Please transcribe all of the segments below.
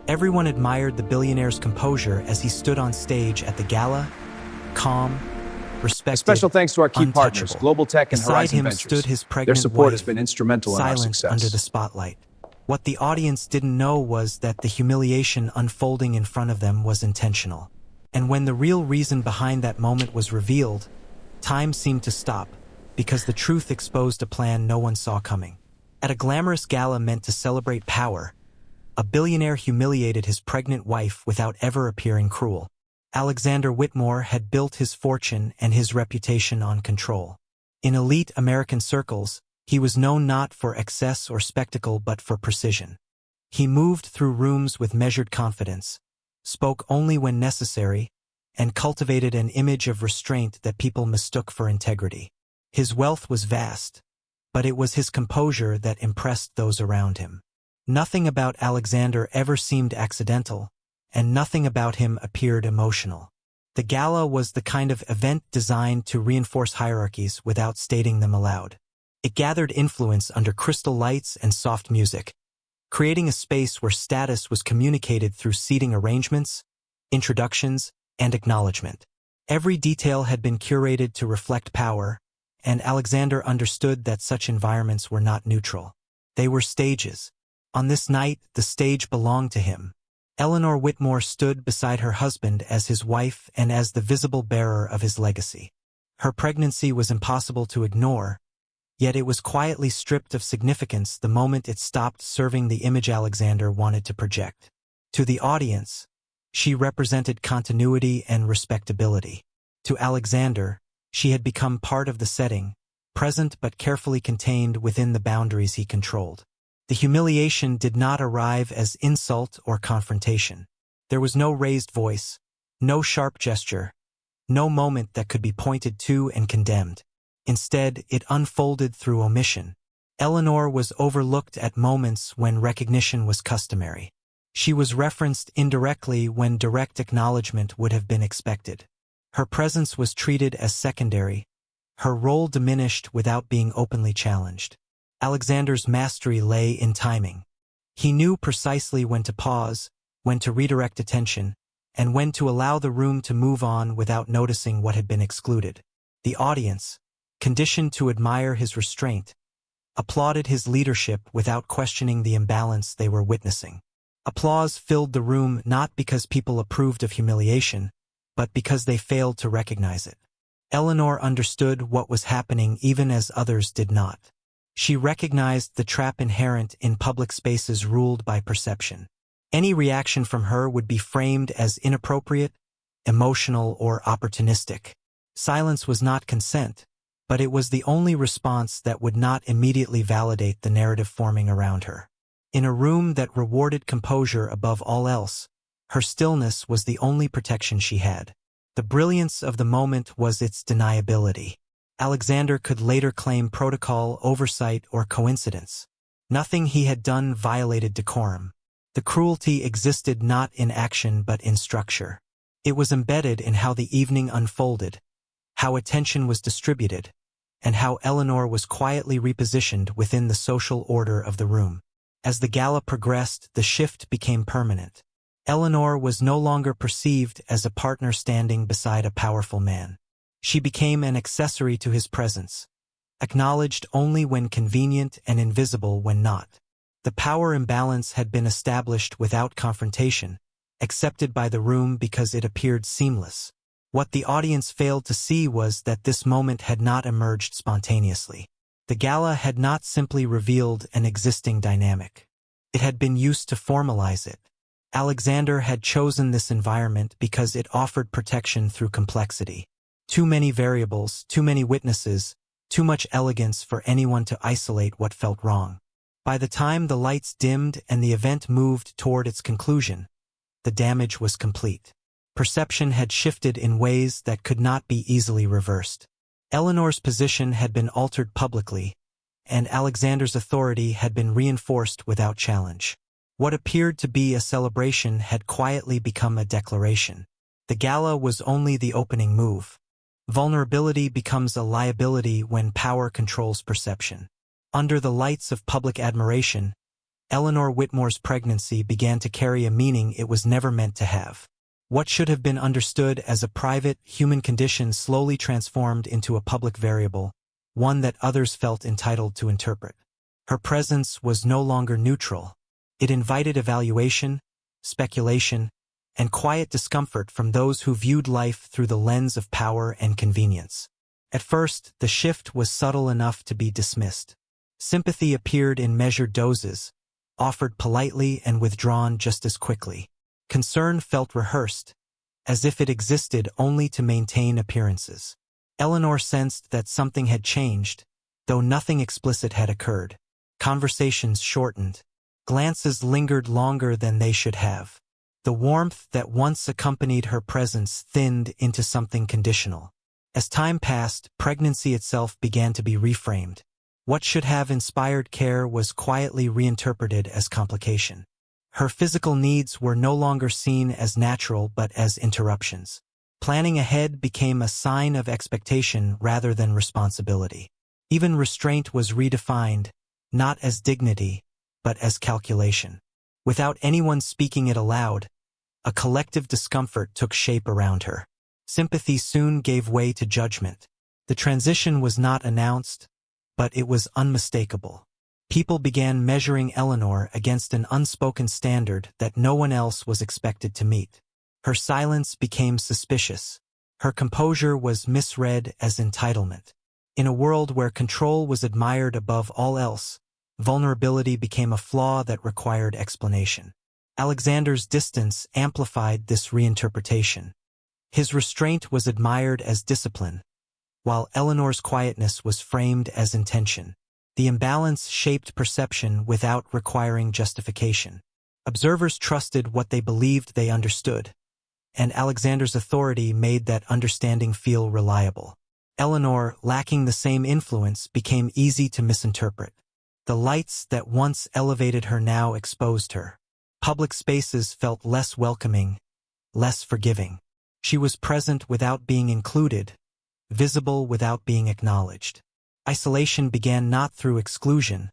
Everyone admired the billionaire's composure as he stood on stage at the gala, calm, respected, A special thanks to our key partners, untouchable. Global Tech and Beside Horizon him Ventures. stood his Their pregnant support wife, has been instrumental in our silent success. under the spotlight. What the audience didn't know was that the humiliation unfolding in front of them was intentional. And when the real reason behind that moment was revealed, time seemed to stop, because the truth exposed a plan no one saw coming. At a glamorous gala meant to celebrate power, a billionaire humiliated his pregnant wife without ever appearing cruel. Alexander Whitmore had built his fortune and his reputation on control. In elite American circles, he was known not for excess or spectacle but for precision. He moved through rooms with measured confidence, spoke only when necessary, and cultivated an image of restraint that people mistook for integrity. His wealth was vast, but it was his composure that impressed those around him. Nothing about Alexander ever seemed accidental, and nothing about him appeared emotional. The gala was the kind of event designed to reinforce hierarchies without stating them aloud. It gathered influence under crystal lights and soft music, creating a space where status was communicated through seating arrangements, introductions, and acknowledgement. Every detail had been curated to reflect power, and Alexander understood that such environments were not neutral. They were stages. On this night, the stage belonged to him. Eleanor Whitmore stood beside her husband as his wife and as the visible bearer of his legacy. Her pregnancy was impossible to ignore, yet it was quietly stripped of significance the moment it stopped serving the image Alexander wanted to project. To the audience, she represented continuity and respectability. To Alexander, she had become part of the setting, present but carefully contained within the boundaries he controlled. The humiliation did not arrive as insult or confrontation. There was no raised voice, no sharp gesture, no moment that could be pointed to and condemned. Instead, it unfolded through omission. Eleanor was overlooked at moments when recognition was customary. She was referenced indirectly when direct acknowledgement would have been expected. Her presence was treated as secondary, her role diminished without being openly challenged. Alexander's mastery lay in timing. He knew precisely when to pause, when to redirect attention, and when to allow the room to move on without noticing what had been excluded. The audience, conditioned to admire his restraint, applauded his leadership without questioning the imbalance they were witnessing. Applause filled the room not because people approved of humiliation, but because they failed to recognize it. Eleanor understood what was happening even as others did not. She recognized the trap inherent in public spaces ruled by perception. Any reaction from her would be framed as inappropriate, emotional, or opportunistic. Silence was not consent, but it was the only response that would not immediately validate the narrative forming around her. In a room that rewarded composure above all else, her stillness was the only protection she had. The brilliance of the moment was its deniability. Alexander could later claim protocol, oversight, or coincidence. Nothing he had done violated decorum. The cruelty existed not in action but in structure. It was embedded in how the evening unfolded, how attention was distributed, and how Eleanor was quietly repositioned within the social order of the room. As the gala progressed, the shift became permanent. Eleanor was no longer perceived as a partner standing beside a powerful man. She became an accessory to his presence, acknowledged only when convenient and invisible when not. The power imbalance had been established without confrontation, accepted by the room because it appeared seamless. What the audience failed to see was that this moment had not emerged spontaneously. The gala had not simply revealed an existing dynamic. It had been used to formalize it. Alexander had chosen this environment because it offered protection through complexity. Too many variables, too many witnesses, too much elegance for anyone to isolate what felt wrong. By the time the lights dimmed and the event moved toward its conclusion, the damage was complete. Perception had shifted in ways that could not be easily reversed. Eleanor's position had been altered publicly, and Alexander's authority had been reinforced without challenge. What appeared to be a celebration had quietly become a declaration. The gala was only the opening move. Vulnerability becomes a liability when power controls perception. Under the lights of public admiration, Eleanor Whitmore's pregnancy began to carry a meaning it was never meant to have. What should have been understood as a private, human condition slowly transformed into a public variable, one that others felt entitled to interpret. Her presence was no longer neutral. It invited evaluation, speculation, and quiet discomfort from those who viewed life through the lens of power and convenience. At first, the shift was subtle enough to be dismissed. Sympathy appeared in measured doses, offered politely and withdrawn just as quickly. Concern felt rehearsed, as if it existed only to maintain appearances. Eleanor sensed that something had changed, though nothing explicit had occurred. Conversations shortened. Glances lingered longer than they should have. The warmth that once accompanied her presence thinned into something conditional. As time passed, pregnancy itself began to be reframed. What should have inspired care was quietly reinterpreted as complication. Her physical needs were no longer seen as natural but as interruptions. Planning ahead became a sign of expectation rather than responsibility. Even restraint was redefined, not as dignity, but as calculation. Without anyone speaking it aloud, a collective discomfort took shape around her. Sympathy soon gave way to judgment. The transition was not announced, but it was unmistakable. People began measuring Eleanor against an unspoken standard that no one else was expected to meet. Her silence became suspicious. Her composure was misread as entitlement. In a world where control was admired above all else, vulnerability became a flaw that required explanation. Alexander's distance amplified this reinterpretation. His restraint was admired as discipline, while Eleanor's quietness was framed as intention. The imbalance shaped perception without requiring justification. Observers trusted what they believed they understood, and Alexander's authority made that understanding feel reliable. Eleanor, lacking the same influence, became easy to misinterpret. The lights that once elevated her now exposed her. Public spaces felt less welcoming, less forgiving. She was present without being included, visible without being acknowledged. Isolation began not through exclusion,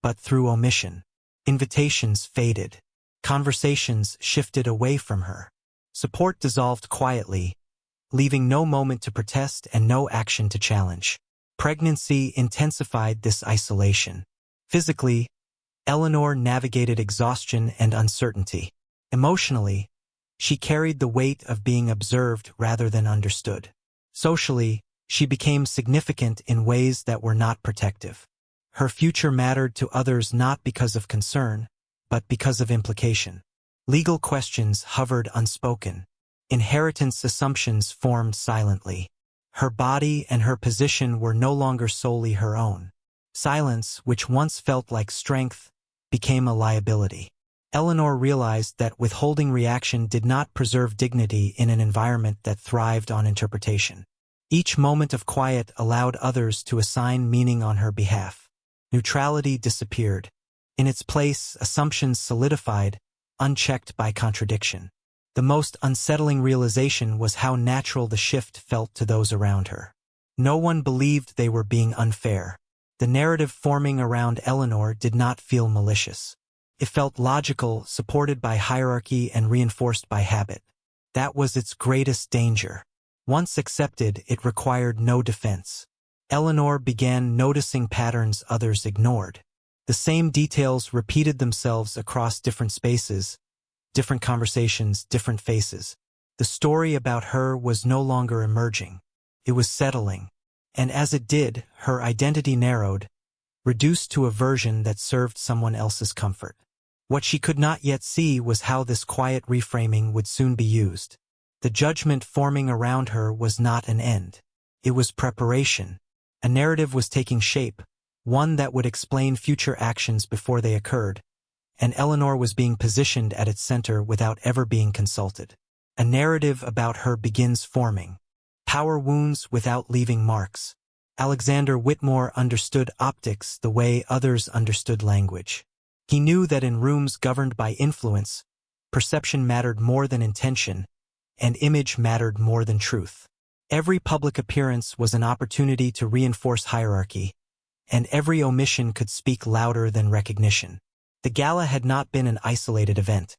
but through omission. Invitations faded. Conversations shifted away from her. Support dissolved quietly, leaving no moment to protest and no action to challenge. Pregnancy intensified this isolation. Physically, Eleanor navigated exhaustion and uncertainty. Emotionally, she carried the weight of being observed rather than understood. Socially, she became significant in ways that were not protective. Her future mattered to others not because of concern, but because of implication. Legal questions hovered unspoken. Inheritance assumptions formed silently. Her body and her position were no longer solely her own. Silence, which once felt like strength, became a liability. Eleanor realized that withholding reaction did not preserve dignity in an environment that thrived on interpretation. Each moment of quiet allowed others to assign meaning on her behalf. Neutrality disappeared. In its place, assumptions solidified, unchecked by contradiction. The most unsettling realization was how natural the shift felt to those around her. No one believed they were being unfair. The narrative forming around Eleanor did not feel malicious. It felt logical, supported by hierarchy and reinforced by habit. That was its greatest danger. Once accepted, it required no defense. Eleanor began noticing patterns others ignored. The same details repeated themselves across different spaces, different conversations, different faces. The story about her was no longer emerging. It was settling. And as it did, her identity narrowed, reduced to a version that served someone else's comfort. What she could not yet see was how this quiet reframing would soon be used. The judgment forming around her was not an end. It was preparation. A narrative was taking shape, one that would explain future actions before they occurred, and Eleanor was being positioned at its center without ever being consulted. A narrative about her begins forming. Power wounds without leaving marks. Alexander Whitmore understood optics the way others understood language. He knew that in rooms governed by influence, perception mattered more than intention, and image mattered more than truth. Every public appearance was an opportunity to reinforce hierarchy, and every omission could speak louder than recognition. The gala had not been an isolated event.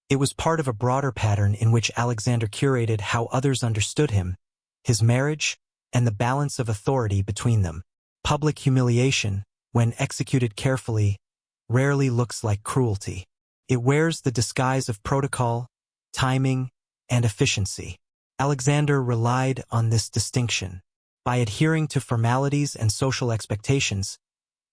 It was part of a broader pattern in which Alexander curated how others understood him, his marriage, and the balance of authority between them. Public humiliation, when executed carefully, rarely looks like cruelty. It wears the disguise of protocol, timing, and efficiency. Alexander relied on this distinction. By adhering to formalities and social expectations,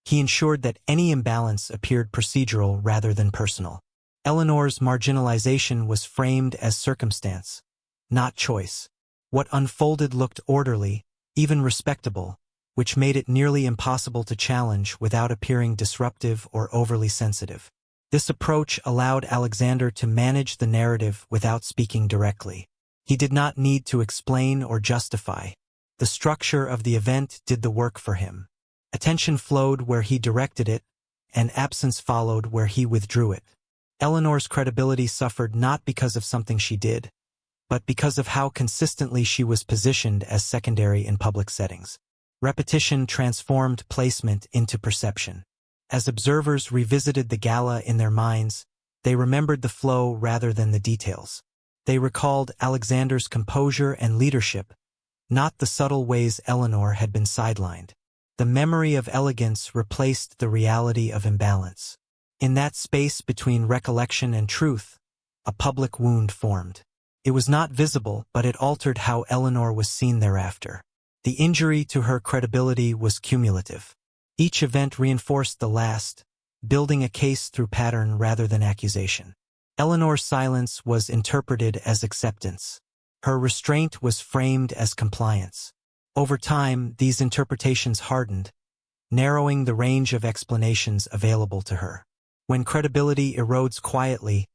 he ensured that any imbalance appeared procedural rather than personal. Eleanor's marginalization was framed as circumstance, not choice. What unfolded looked orderly, even respectable, which made it nearly impossible to challenge without appearing disruptive or overly sensitive. This approach allowed Alexander to manage the narrative without speaking directly. He did not need to explain or justify. The structure of the event did the work for him. Attention flowed where he directed it, and absence followed where he withdrew it. Eleanor's credibility suffered not because of something she did, but because of how consistently she was positioned as secondary in public settings. Repetition transformed placement into perception. As observers revisited the gala in their minds, they remembered the flow rather than the details. They recalled Alexander's composure and leadership, not the subtle ways Eleanor had been sidelined. The memory of elegance replaced the reality of imbalance. In that space between recollection and truth, a public wound formed. It was not visible, but it altered how Eleanor was seen thereafter. The injury to her credibility was cumulative. Each event reinforced the last, building a case through pattern rather than accusation. Eleanor's silence was interpreted as acceptance. Her restraint was framed as compliance. Over time, these interpretations hardened, narrowing the range of explanations available to her. When credibility erodes quietly,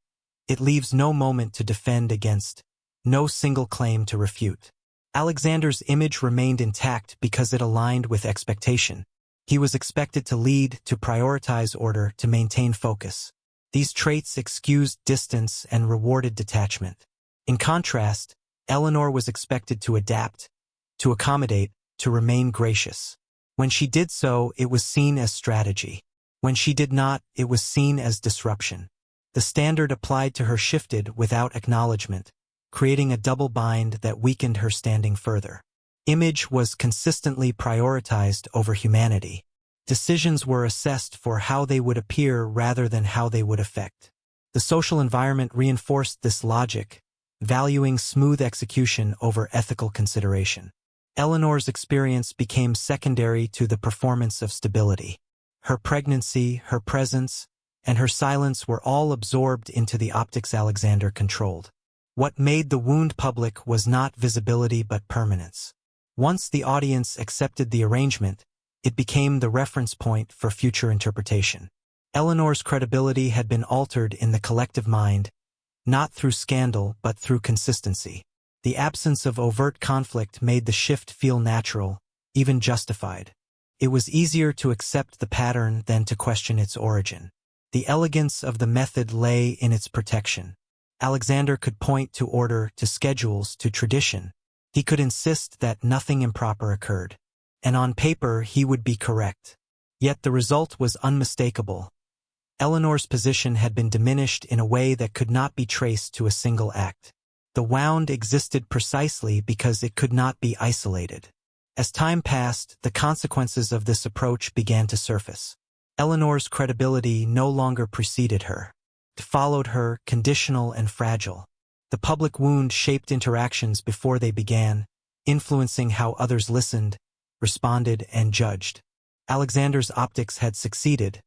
it leaves no moment to defend against, no single claim to refute. Alexander's image remained intact because it aligned with expectation. He was expected to lead, to prioritize order, to maintain focus. These traits excused distance and rewarded detachment. In contrast, Eleanor was expected to adapt, to accommodate, to remain gracious. When she did so, it was seen as strategy. When she did not, it was seen as disruption. The standard applied to her shifted without acknowledgement, creating a double bind that weakened her standing further. Image was consistently prioritized over humanity. Decisions were assessed for how they would appear rather than how they would affect. The social environment reinforced this logic, valuing smooth execution over ethical consideration. Eleanor's experience became secondary to the performance of stability. Her pregnancy, her presence, and her silence were all absorbed into the optics Alexander controlled. What made the wound public was not visibility but permanence. Once the audience accepted the arrangement, it became the reference point for future interpretation. Eleanor's credibility had been altered in the collective mind, not through scandal but through consistency. The absence of overt conflict made the shift feel natural, even justified. It was easier to accept the pattern than to question its origin. The elegance of the method lay in its protection. Alexander could point to order, to schedules, to tradition. He could insist that nothing improper occurred. And on paper, he would be correct. Yet the result was unmistakable. Eleanor's position had been diminished in a way that could not be traced to a single act. The wound existed precisely because it could not be isolated. As time passed, the consequences of this approach began to surface. Eleanor's credibility no longer preceded her. It followed her, conditional and fragile. The public wound shaped interactions before they began, influencing how others listened, responded, and judged. Alexander's optics had succeeded,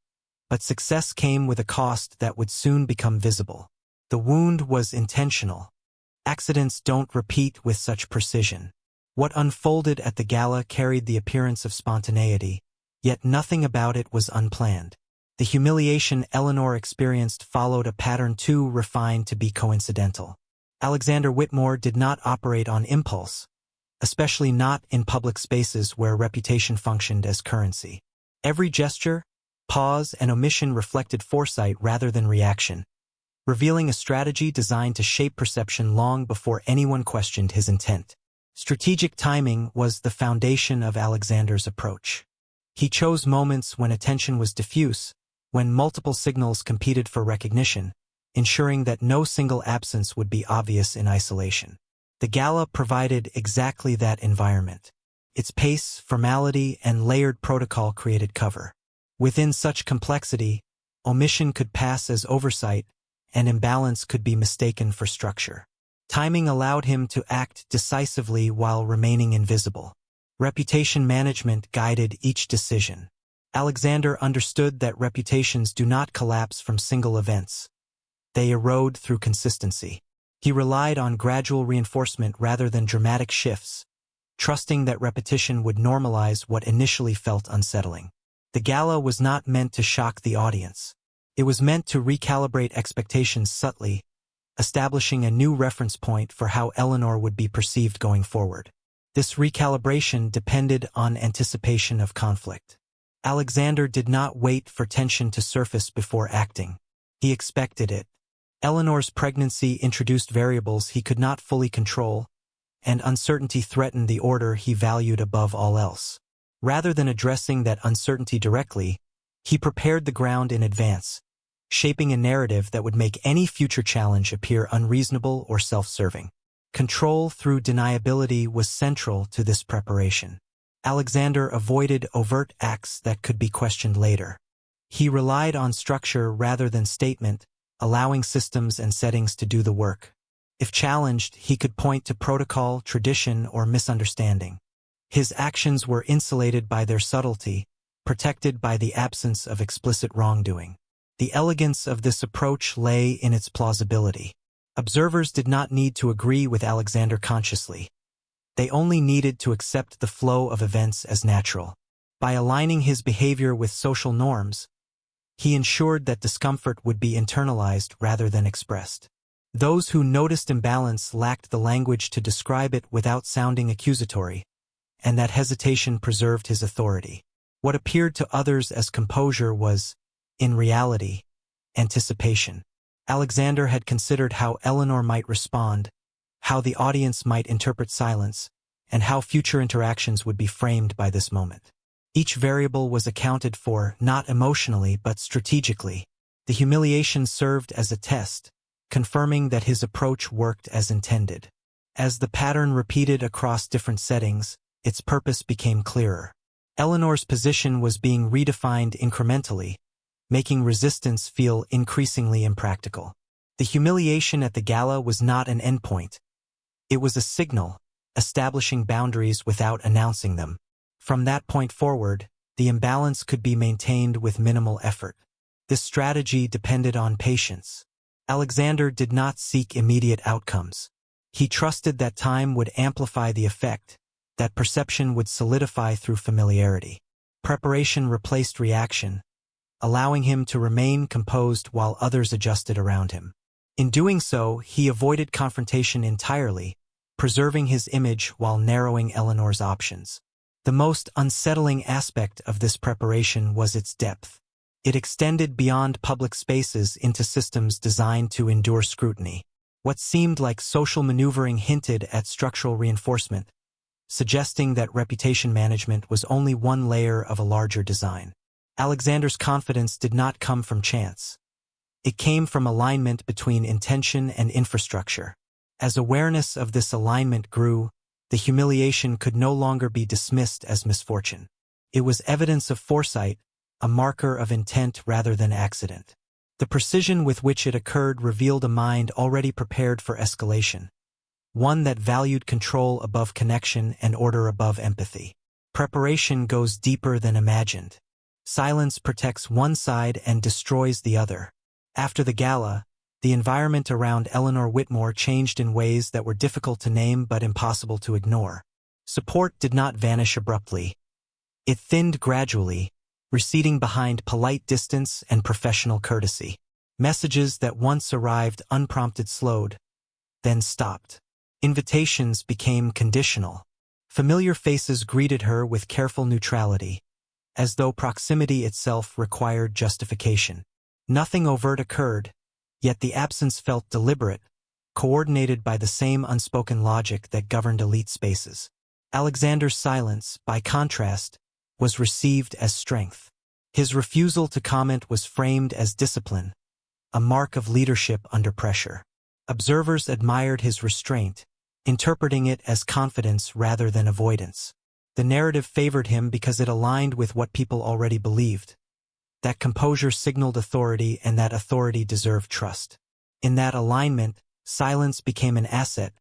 but success came with a cost that would soon become visible. The wound was intentional. Accidents don't repeat with such precision. What unfolded at the gala carried the appearance of spontaneity, yet nothing about it was unplanned. The humiliation Eleanor experienced followed a pattern too refined to be coincidental. Alexander Whitmore did not operate on impulse, especially not in public spaces where reputation functioned as currency. Every gesture, pause, and omission reflected foresight rather than reaction, revealing a strategy designed to shape perception long before anyone questioned his intent. Strategic timing was the foundation of Alexander's approach. He chose moments when attention was diffuse, when multiple signals competed for recognition, ensuring that no single absence would be obvious in isolation. The gala provided exactly that environment. Its pace, formality, and layered protocol created cover. Within such complexity, omission could pass as oversight, and imbalance could be mistaken for structure. Timing allowed him to act decisively while remaining invisible. Reputation management guided each decision. Alexander understood that reputations do not collapse from single events. They erode through consistency. He relied on gradual reinforcement rather than dramatic shifts, trusting that repetition would normalize what initially felt unsettling. The gala was not meant to shock the audience. It was meant to recalibrate expectations subtly, establishing a new reference point for how Eleanor would be perceived going forward. This recalibration depended on anticipation of conflict. Alexander did not wait for tension to surface before acting. He expected it. Eleanor's pregnancy introduced variables he could not fully control, and uncertainty threatened the order he valued above all else. Rather than addressing that uncertainty directly, he prepared the ground in advance, shaping a narrative that would make any future challenge appear unreasonable or self-serving. Control through deniability was central to this preparation. Alexander avoided overt acts that could be questioned later. He relied on structure rather than statement, allowing systems and settings to do the work. If challenged, he could point to protocol, tradition, or misunderstanding. His actions were insulated by their subtlety, protected by the absence of explicit wrongdoing. The elegance of this approach lay in its plausibility. Observers did not need to agree with Alexander consciously. They only needed to accept the flow of events as natural. By aligning his behavior with social norms, he ensured that discomfort would be internalized rather than expressed. Those who noticed imbalance lacked the language to describe it without sounding accusatory, and that hesitation preserved his authority. What appeared to others as composure was, in reality, anticipation. Alexander had considered how Eleanor might respond, how the audience might interpret silence, and how future interactions would be framed by this moment. Each variable was accounted for not emotionally but strategically. The humiliation served as a test, confirming that his approach worked as intended. As the pattern repeated across different settings, its purpose became clearer. Eleanor's position was being redefined incrementally, making resistance feel increasingly impractical. The humiliation at the gala was not an endpoint. It was a signal, establishing boundaries without announcing them. From that point forward, the imbalance could be maintained with minimal effort. This strategy depended on patience. Alexander did not seek immediate outcomes. He trusted that time would amplify the effect, that perception would solidify through familiarity. Preparation replaced reaction, allowing him to remain composed while others adjusted around him. In doing so, he avoided confrontation entirely, preserving his image while narrowing Eleanor's options. The most unsettling aspect of this preparation was its depth. It extended beyond public spaces into systems designed to endure scrutiny. What seemed like social maneuvering hinted at structural reinforcement, suggesting that reputation management was only one layer of a larger design. Alexander's confidence did not come from chance. It came from alignment between intention and infrastructure. As awareness of this alignment grew, the humiliation could no longer be dismissed as misfortune. It was evidence of foresight, a marker of intent rather than accident. The precision with which it occurred revealed a mind already prepared for escalation, one that valued control above connection and order above empathy. Preparation goes deeper than imagined. Silence protects one side and destroys the other. After the gala, the environment around Eleanor Whitmore changed in ways that were difficult to name but impossible to ignore. Support did not vanish abruptly. It thinned gradually, receding behind polite distance and professional courtesy. Messages that once arrived unprompted slowed, then stopped. Invitations became conditional. Familiar faces greeted her with careful neutrality, as though proximity itself required justification. Nothing overt occurred, yet the absence felt deliberate, coordinated by the same unspoken logic that governed elite spaces. Alexander's silence, by contrast, was received as strength. His refusal to comment was framed as discipline, a mark of leadership under pressure. Observers admired his restraint, interpreting it as confidence rather than avoidance. The narrative favored him because it aligned with what people already believed, that composure signaled authority and that authority deserved trust. In that alignment, silence became an asset,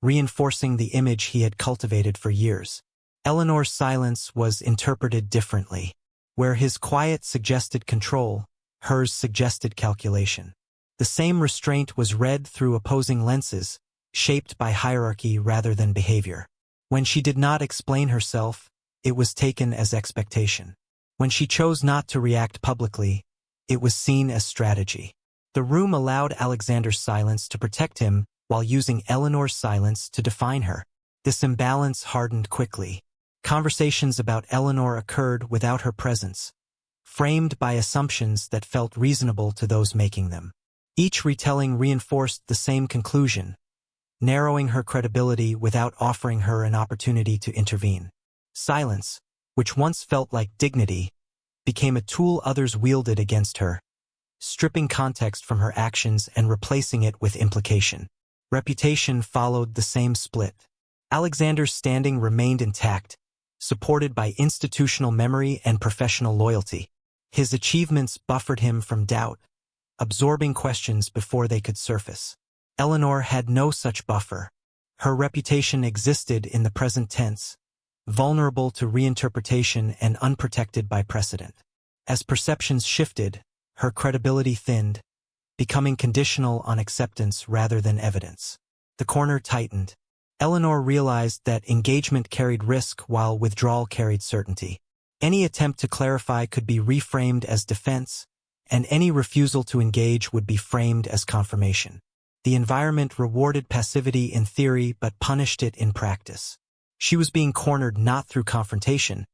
reinforcing the image he had cultivated for years. Eleanor's silence was interpreted differently. Where his quiet suggested control, hers suggested calculation. The same restraint was read through opposing lenses, shaped by hierarchy rather than behavior. When she did not explain herself, it was taken as expectation. When she chose not to react publicly, it was seen as strategy. The room allowed Alexander's silence to protect him while using Eleanor's silence to define her. This imbalance hardened quickly. Conversations about Eleanor occurred without her presence, framed by assumptions that felt reasonable to those making them. Each retelling reinforced the same conclusion, narrowing her credibility without offering her an opportunity to intervene. Silence, which once felt like dignity, became a tool others wielded against her, stripping context from her actions and replacing it with implication. Reputation followed the same split. Alexander's standing remained intact, supported by institutional memory and professional loyalty. His achievements buffered him from doubt, absorbing questions before they could surface. Eleanor had no such buffer. Her reputation existed in the present tense, vulnerable to reinterpretation and unprotected by precedent. As perceptions shifted, her credibility thinned, becoming conditional on acceptance rather than evidence. The corner tightened. Eleanor realized that engagement carried risk while withdrawal carried certainty. Any attempt to clarify could be reframed as defense, and any refusal to engage would be framed as confirmation. The environment rewarded passivity in theory but punished it in practice. She was being cornered not through confrontation,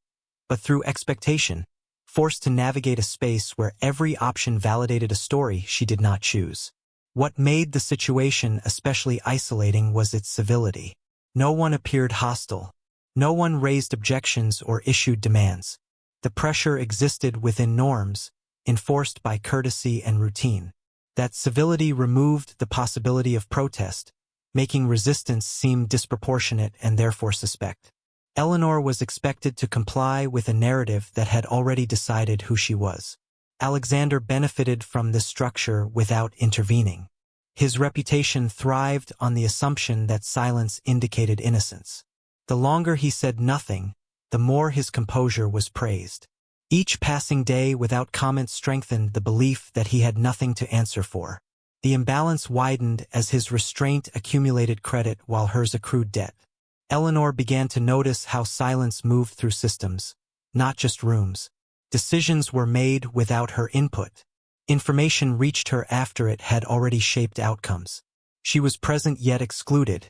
but through expectation, forced to navigate a space where every option validated a story she did not choose. What made the situation especially isolating was its civility. No one appeared hostile. No one raised objections or issued demands. The pressure existed within norms, enforced by courtesy and routine. That civility removed the possibility of protest, making resistance seem disproportionate and therefore suspect. Eleanor was expected to comply with a narrative that had already decided who she was. Alexander benefited from this structure without intervening. His reputation thrived on the assumption that silence indicated innocence. The longer he said nothing, the more his composure was praised. Each passing day without comment strengthened the belief that he had nothing to answer for. The imbalance widened as his restraint accumulated credit while hers accrued debt. Eleanor began to notice how silence moved through systems, not just rooms. Decisions were made without her input. Information reached her after it had already shaped outcomes. She was present yet excluded,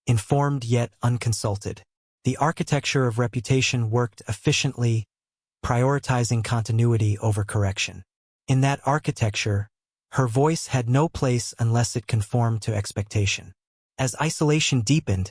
informed yet unconsulted. The architecture of reputation worked efficiently, prioritizing continuity over correction. In that architecture, her voice had no place unless it conformed to expectation. As isolation deepened,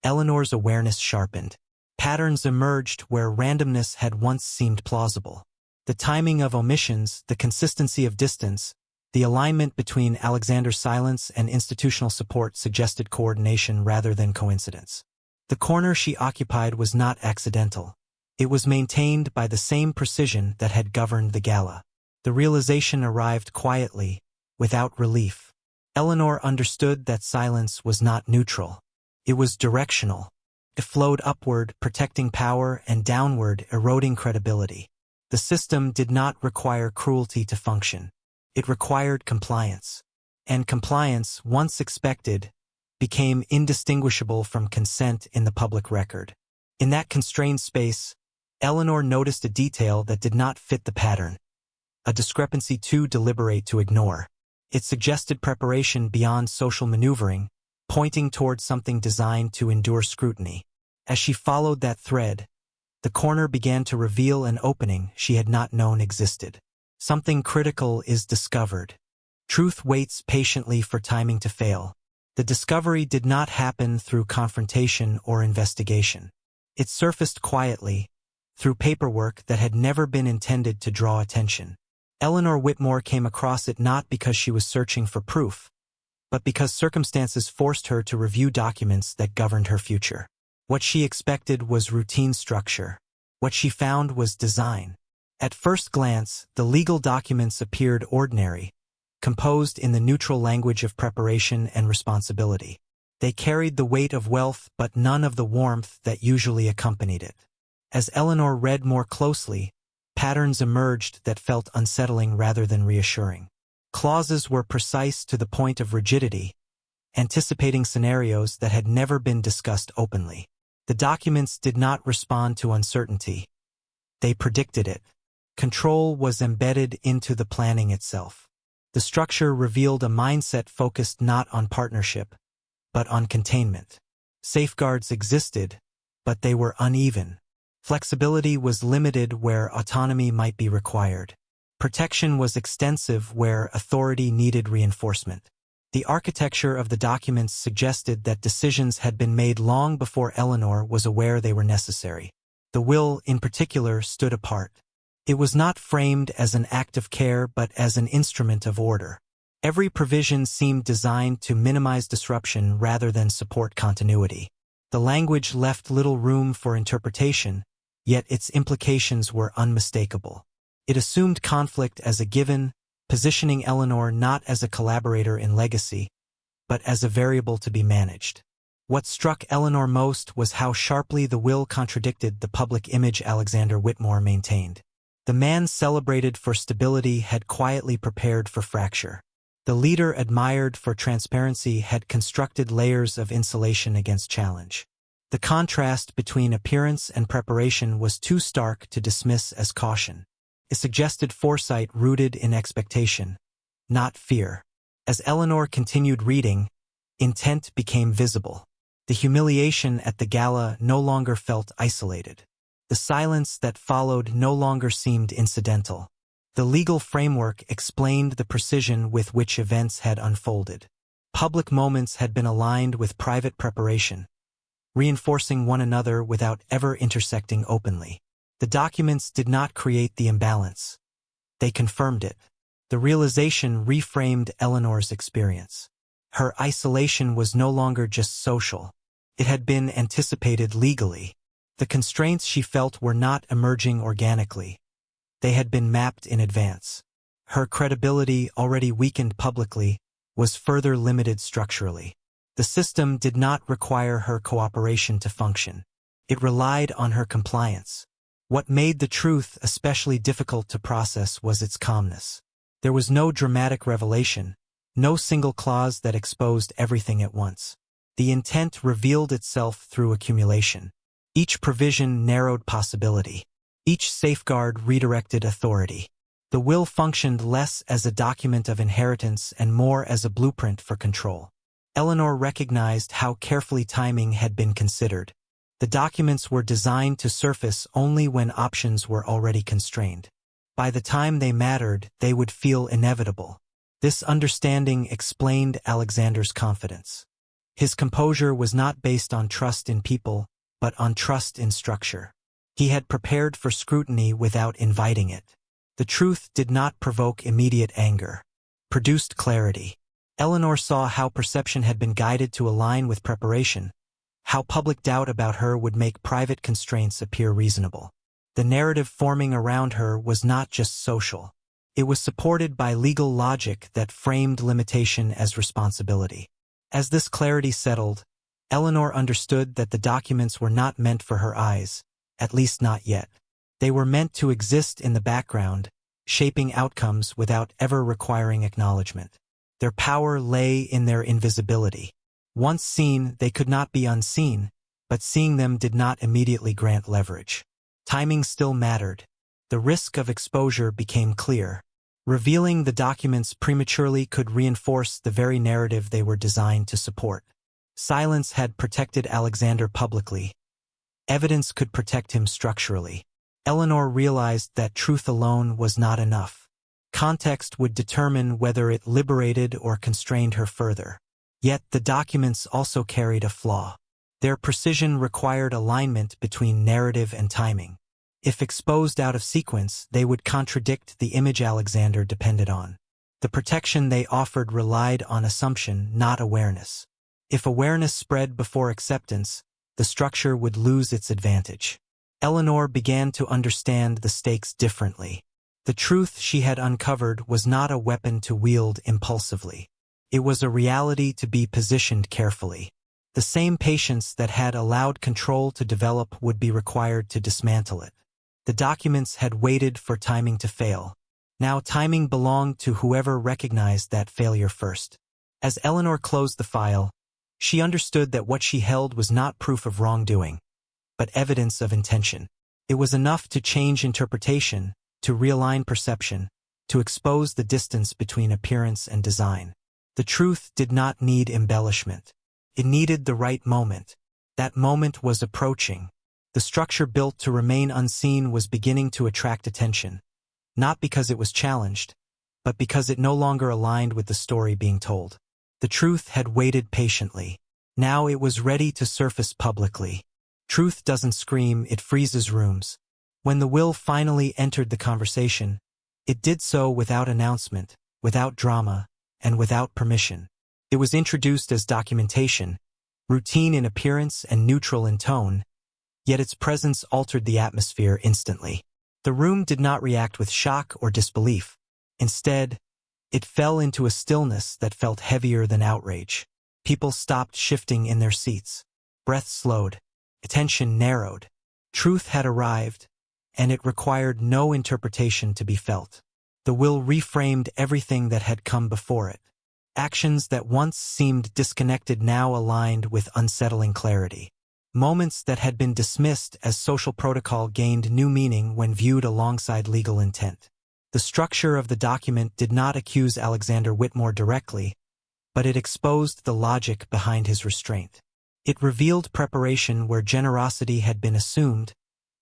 Eleanor's awareness sharpened. Patterns emerged where randomness had once seemed plausible. The timing of omissions, the consistency of distance, the alignment between Alexander's silence and institutional support suggested coordination rather than coincidence. The corner she occupied was not accidental. It was maintained by the same precision that had governed the gala. The realization arrived quietly, without relief. Eleanor understood that silence was not neutral. It was directional. It flowed upward, protecting power, and downward, eroding credibility. The system did not require cruelty to function. It required compliance. And compliance, once expected, became indistinguishable from consent in the public record. In that constrained space, Eleanor noticed a detail that did not fit the pattern, a discrepancy too deliberate to ignore. It suggested preparation beyond social maneuvering, pointing toward something designed to endure scrutiny. As she followed that thread, the corner began to reveal an opening she had not known existed. Something critical is discovered. Truth waits patiently for timing to fail. The discovery did not happen through confrontation or investigation. It surfaced quietly, through paperwork that had never been intended to draw attention. Eleanor Whitmore came across it not because she was searching for proof, but because circumstances forced her to review documents that governed her future. What she expected was routine structure. What she found was design. At first glance, the legal documents appeared ordinary, composed in the neutral language of preparation and responsibility. They carried the weight of wealth but none of the warmth that usually accompanied it. As Eleanor read more closely, patterns emerged that felt unsettling rather than reassuring. Clauses were precise to the point of rigidity, anticipating scenarios that had never been discussed openly. The documents did not respond to uncertainty. They predicted it. Control was embedded into the planning itself. The structure revealed a mindset focused not on partnership, but on containment. Safeguards existed, but they were uneven. Flexibility was limited where autonomy might be required. Protection was extensive where authority needed reinforcement. The architecture of the documents suggested that decisions had been made long before Eleanor was aware they were necessary. The will, in particular, stood apart. It was not framed as an act of care but as an instrument of order. Every provision seemed designed to minimize disruption rather than support continuity. The language left little room for interpretation, yet its implications were unmistakable. It assumed conflict as a given, positioning Eleanor not as a collaborator in legacy, but as a variable to be managed. What struck Eleanor most was how sharply the will contradicted the public image Alexander Whitmore maintained. The man celebrated for stability had quietly prepared for fracture. The leader admired for transparency had constructed layers of insulation against challenge. The contrast between appearance and preparation was too stark to dismiss as caution. It suggested foresight rooted in expectation, not fear. As Eleanor continued reading, intent became visible. The humiliation at the gala no longer felt isolated. The silence that followed no longer seemed incidental. The legal framework explained the precision with which events had unfolded. Public moments had been aligned with private preparation, reinforcing one another without ever intersecting openly. The documents did not create the imbalance. They confirmed it. The realization reframed Eleanor's experience. Her isolation was no longer just social. It had been anticipated legally. The constraints she felt were not emerging organically. They had been mapped in advance. Her credibility, already weakened publicly, was further limited structurally. The system did not require her cooperation to function. It relied on her compliance. What made the truth especially difficult to process was its calmness. There was no dramatic revelation, no single clause that exposed everything at once. The intent revealed itself through accumulation. Each provision narrowed possibility. Each safeguard redirected authority. The will functioned less as a document of inheritance and more as a blueprint for control. Eleanor recognized how carefully timing had been considered. The documents were designed to surface only when options were already constrained. By the time they mattered, they would feel inevitable. This understanding explained Alexander's confidence. His composure was not based on trust in people, but on trust in structure. He had prepared for scrutiny without inviting it. The truth did not provoke immediate anger. Produced clarity. Eleanor saw how perception had been guided to align with preparation, how public doubt about her would make private constraints appear reasonable. The narrative forming around her was not just social. It was supported by legal logic that framed limitation as responsibility. As this clarity settled, Eleanor understood that the documents were not meant for her eyes, at least not yet. They were meant to exist in the background, shaping outcomes without ever requiring acknowledgement. Their power lay in their invisibility. Once seen, they could not be unseen, but seeing them did not immediately grant leverage. Timing still mattered. The risk of exposure became clear. Revealing the documents prematurely could reinforce the very narrative they were designed to support. Silence had protected Alexander publicly. Evidence could protect him structurally. Eleanor realized that truth alone was not enough. Context would determine whether it liberated or constrained her further. Yet the documents also carried a flaw. Their precision required alignment between narrative and timing. If exposed out of sequence, they would contradict the image Alexander depended on. The protection they offered relied on assumption, not awareness. If awareness spread before acceptance, the structure would lose its advantage. Eleanor began to understand the stakes differently. The truth she had uncovered was not a weapon to wield impulsively. It was a reality to be positioned carefully. The same patience that had allowed control to develop would be required to dismantle it. The documents had waited for timing to fail. Now timing belonged to whoever recognized that failure first. As Eleanor closed the file, she understood that what she held was not proof of wrongdoing, but evidence of intention. It was enough to change interpretation, to realign perception, to expose the distance between appearance and design. The truth did not need embellishment. It needed the right moment. That moment was approaching. The structure built to remain unseen was beginning to attract attention, not because it was challenged, but because it no longer aligned with the story being told. The truth had waited patiently. Now it was ready to surface publicly. Truth doesn't scream, it freezes rooms. When the will finally entered the conversation, it did so without announcement, without drama, and without permission. It was introduced as documentation, routine in appearance and neutral in tone, yet its presence altered the atmosphere instantly. The room did not react with shock or disbelief. Instead, it fell into a stillness that felt heavier than outrage. People stopped shifting in their seats. Breath slowed. Attention narrowed. Truth had arrived, and it required no interpretation to be felt. The will reframed everything that had come before it. Actions that once seemed disconnected now aligned with unsettling clarity. Moments that had been dismissed as social protocol gained new meaning when viewed alongside legal intent. The structure of the document did not accuse Alexander Whitmore directly, but it exposed the logic behind his restraint. It revealed preparation where generosity had been assumed,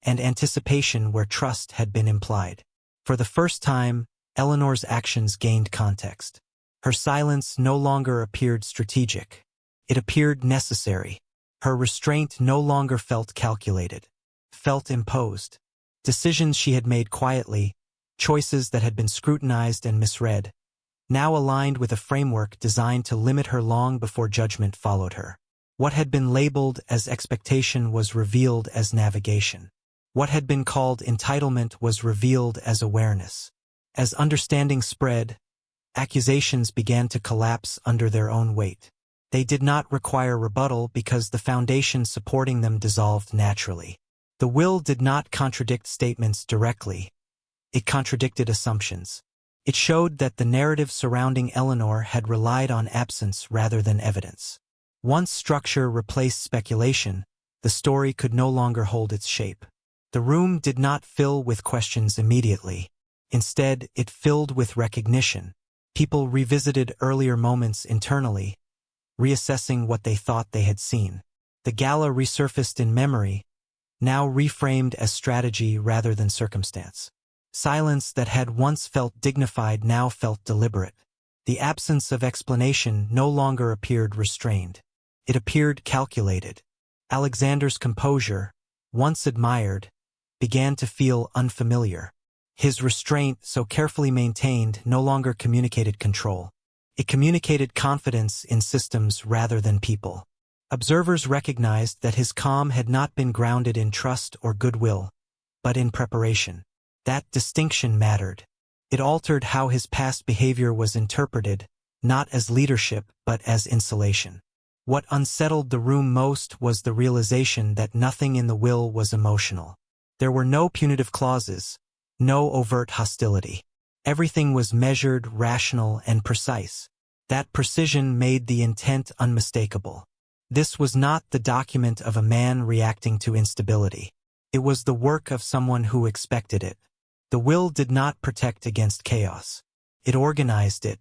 and anticipation where trust had been implied. For the first time, Eleanor's actions gained context. Her silence no longer appeared strategic. It appeared necessary. Her restraint no longer felt calculated, felt imposed. Decisions she had made quietly, choices that had been scrutinized and misread, now aligned with a framework designed to limit her long before judgment followed her. What had been labeled as expectation was revealed as navigation. What had been called entitlement was revealed as awareness. As understanding spread, accusations began to collapse under their own weight. They did not require rebuttal because the foundation supporting them dissolved naturally. The will did not contradict statements directly. It contradicted assumptions. It showed that the narrative surrounding Eleanor had relied on absence rather than evidence. Once structure replaced speculation, the story could no longer hold its shape. The room did not fill with questions immediately. Instead, it filled with recognition. People revisited earlier moments internally, reassessing what they thought they had seen. The gala resurfaced in memory, now reframed as strategy rather than circumstance. Silence that had once felt dignified now felt deliberate. The absence of explanation no longer appeared restrained. It appeared calculated. Alexander's composure, once admired, began to feel unfamiliar. His restraint, so carefully maintained, no longer communicated control. It communicated confidence in systems rather than people. Observers recognized that his calm had not been grounded in trust or goodwill, but in preparation. That distinction mattered. It altered how his past behavior was interpreted, not as leadership but as insulation. What unsettled the room most was the realization that nothing in the will was emotional. There were no punitive clauses, no overt hostility. Everything was measured, rational, and precise. That precision made the intent unmistakable. This was not the document of a man reacting to instability. It was the work of someone who expected it. The will did not protect against chaos. It organized it.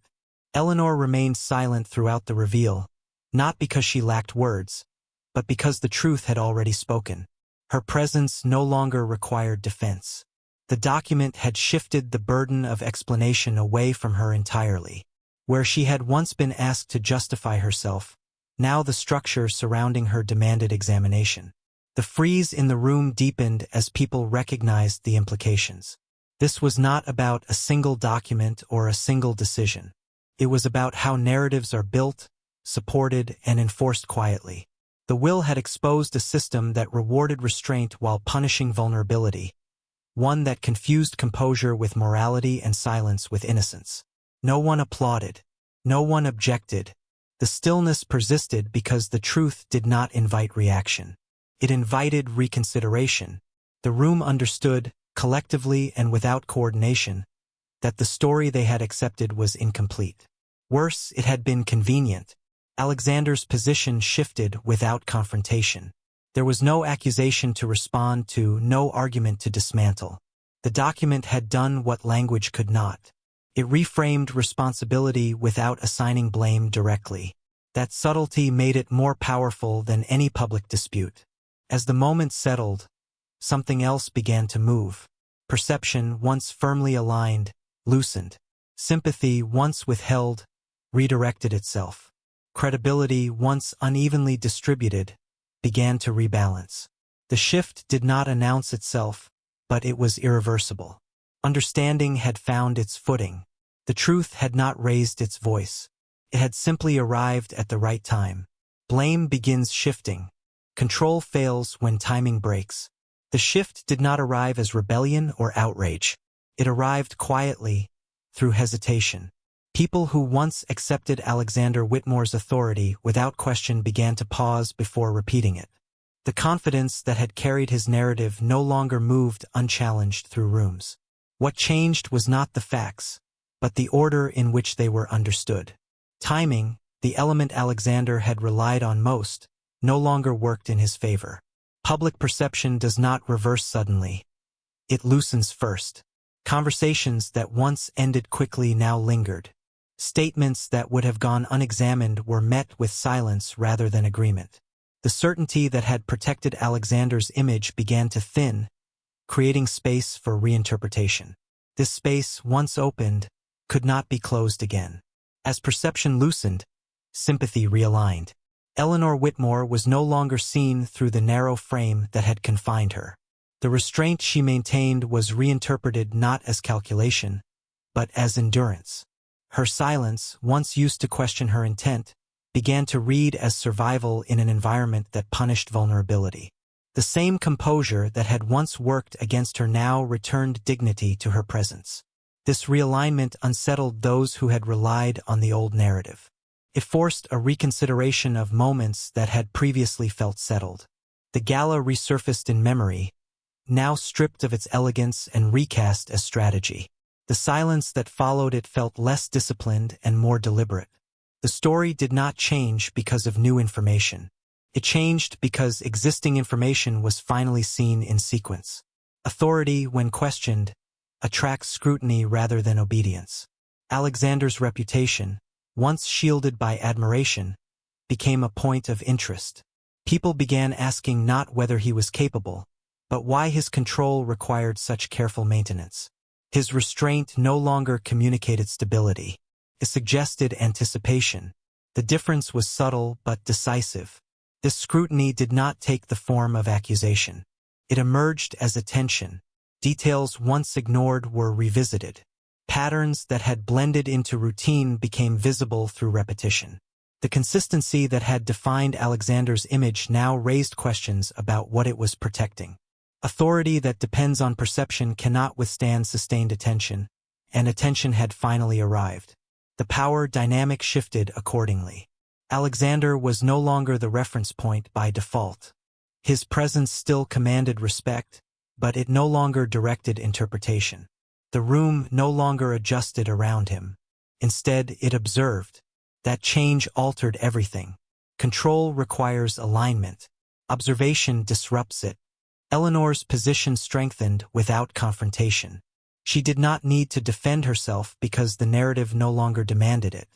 Eleanor remained silent throughout the reveal, not because she lacked words, but because the truth had already spoken. Her presence no longer required defense. The document had shifted the burden of explanation away from her entirely. Where she had once been asked to justify herself, now the structure surrounding her demanded examination. The freeze in the room deepened as people recognized the implications. This was not about a single document or a single decision. It was about how narratives are built, supported, and enforced quietly. The will had exposed a system that rewarded restraint while punishing vulnerability, one that confused composure with morality and silence with innocence. No one applauded. No one objected. The stillness persisted because the truth did not invite reaction. It invited reconsideration. The room understood, collectively and without coordination, that the story they had accepted was incomplete. Worse, it had been convenient. Alexander's position shifted without confrontation. There was no accusation to respond to, no argument to dismantle. The document had done what language could not. It reframed responsibility without assigning blame directly. That subtlety made it more powerful than any public dispute. As the moment settled, something else began to move. Perception, once firmly aligned, loosened. Sympathy, once withheld, redirected itself. Credibility, once unevenly distributed, began to rebalance. The shift did not announce itself, but it was irreversible. Understanding had found its footing. The truth had not raised its voice. It had simply arrived at the right time. Blame begins shifting. Control fails when timing breaks. The shift did not arrive as rebellion or outrage. It arrived quietly, through hesitation. People who once accepted Alexander Whitmore's authority without question began to pause before repeating it. The confidence that had carried his narrative no longer moved unchallenged through rooms. What changed was not the facts, but the order in which they were understood. Timing, the element Alexander had relied on most, no longer worked in his favor. Public perception does not reverse suddenly. It loosens first. Conversations that once ended quickly now lingered. Statements that would have gone unexamined were met with silence rather than agreement. The certainty that had protected Alexander's image began to thin, creating space for reinterpretation. This space, once opened, could not be closed again. As perception loosened, sympathy realigned. Eleanor Whitmore was no longer seen through the narrow frame that had confined her. The restraint she maintained was reinterpreted not as calculation, but as endurance. Her silence, once used to question her intent, began to read as survival in an environment that punished vulnerability. The same composure that had once worked against her now returned dignity to her presence. This realignment unsettled those who had relied on the old narrative. It forced a reconsideration of moments that had previously felt settled. The gala resurfaced in memory, now stripped of its elegance and recast as strategy. The silence that followed it felt less disciplined and more deliberate. The story did not change because of new information. It changed because existing information was finally seen in sequence. Authority, when questioned, attracts scrutiny rather than obedience. Alexander's reputation, once shielded by admiration, became a point of interest. People began asking not whether he was capable, but why his control required such careful maintenance. His restraint no longer communicated stability. It suggested anticipation. The difference was subtle but decisive. This scrutiny did not take the form of accusation. It emerged as attention. Details once ignored were revisited. Patterns that had blended into routine became visible through repetition. The consistency that had defined Alexander's image now raised questions about what it was protecting. Authority that depends on perception cannot withstand sustained attention, and attention had finally arrived. The power dynamic shifted accordingly. Alexander was no longer the reference point by default. His presence still commanded respect, but it no longer directed interpretation. The room no longer adjusted around him. Instead, it observed. That change altered everything. Control requires alignment. Observation disrupts it. Eleanor's position strengthened without confrontation. She did not need to defend herself because the narrative no longer demanded it.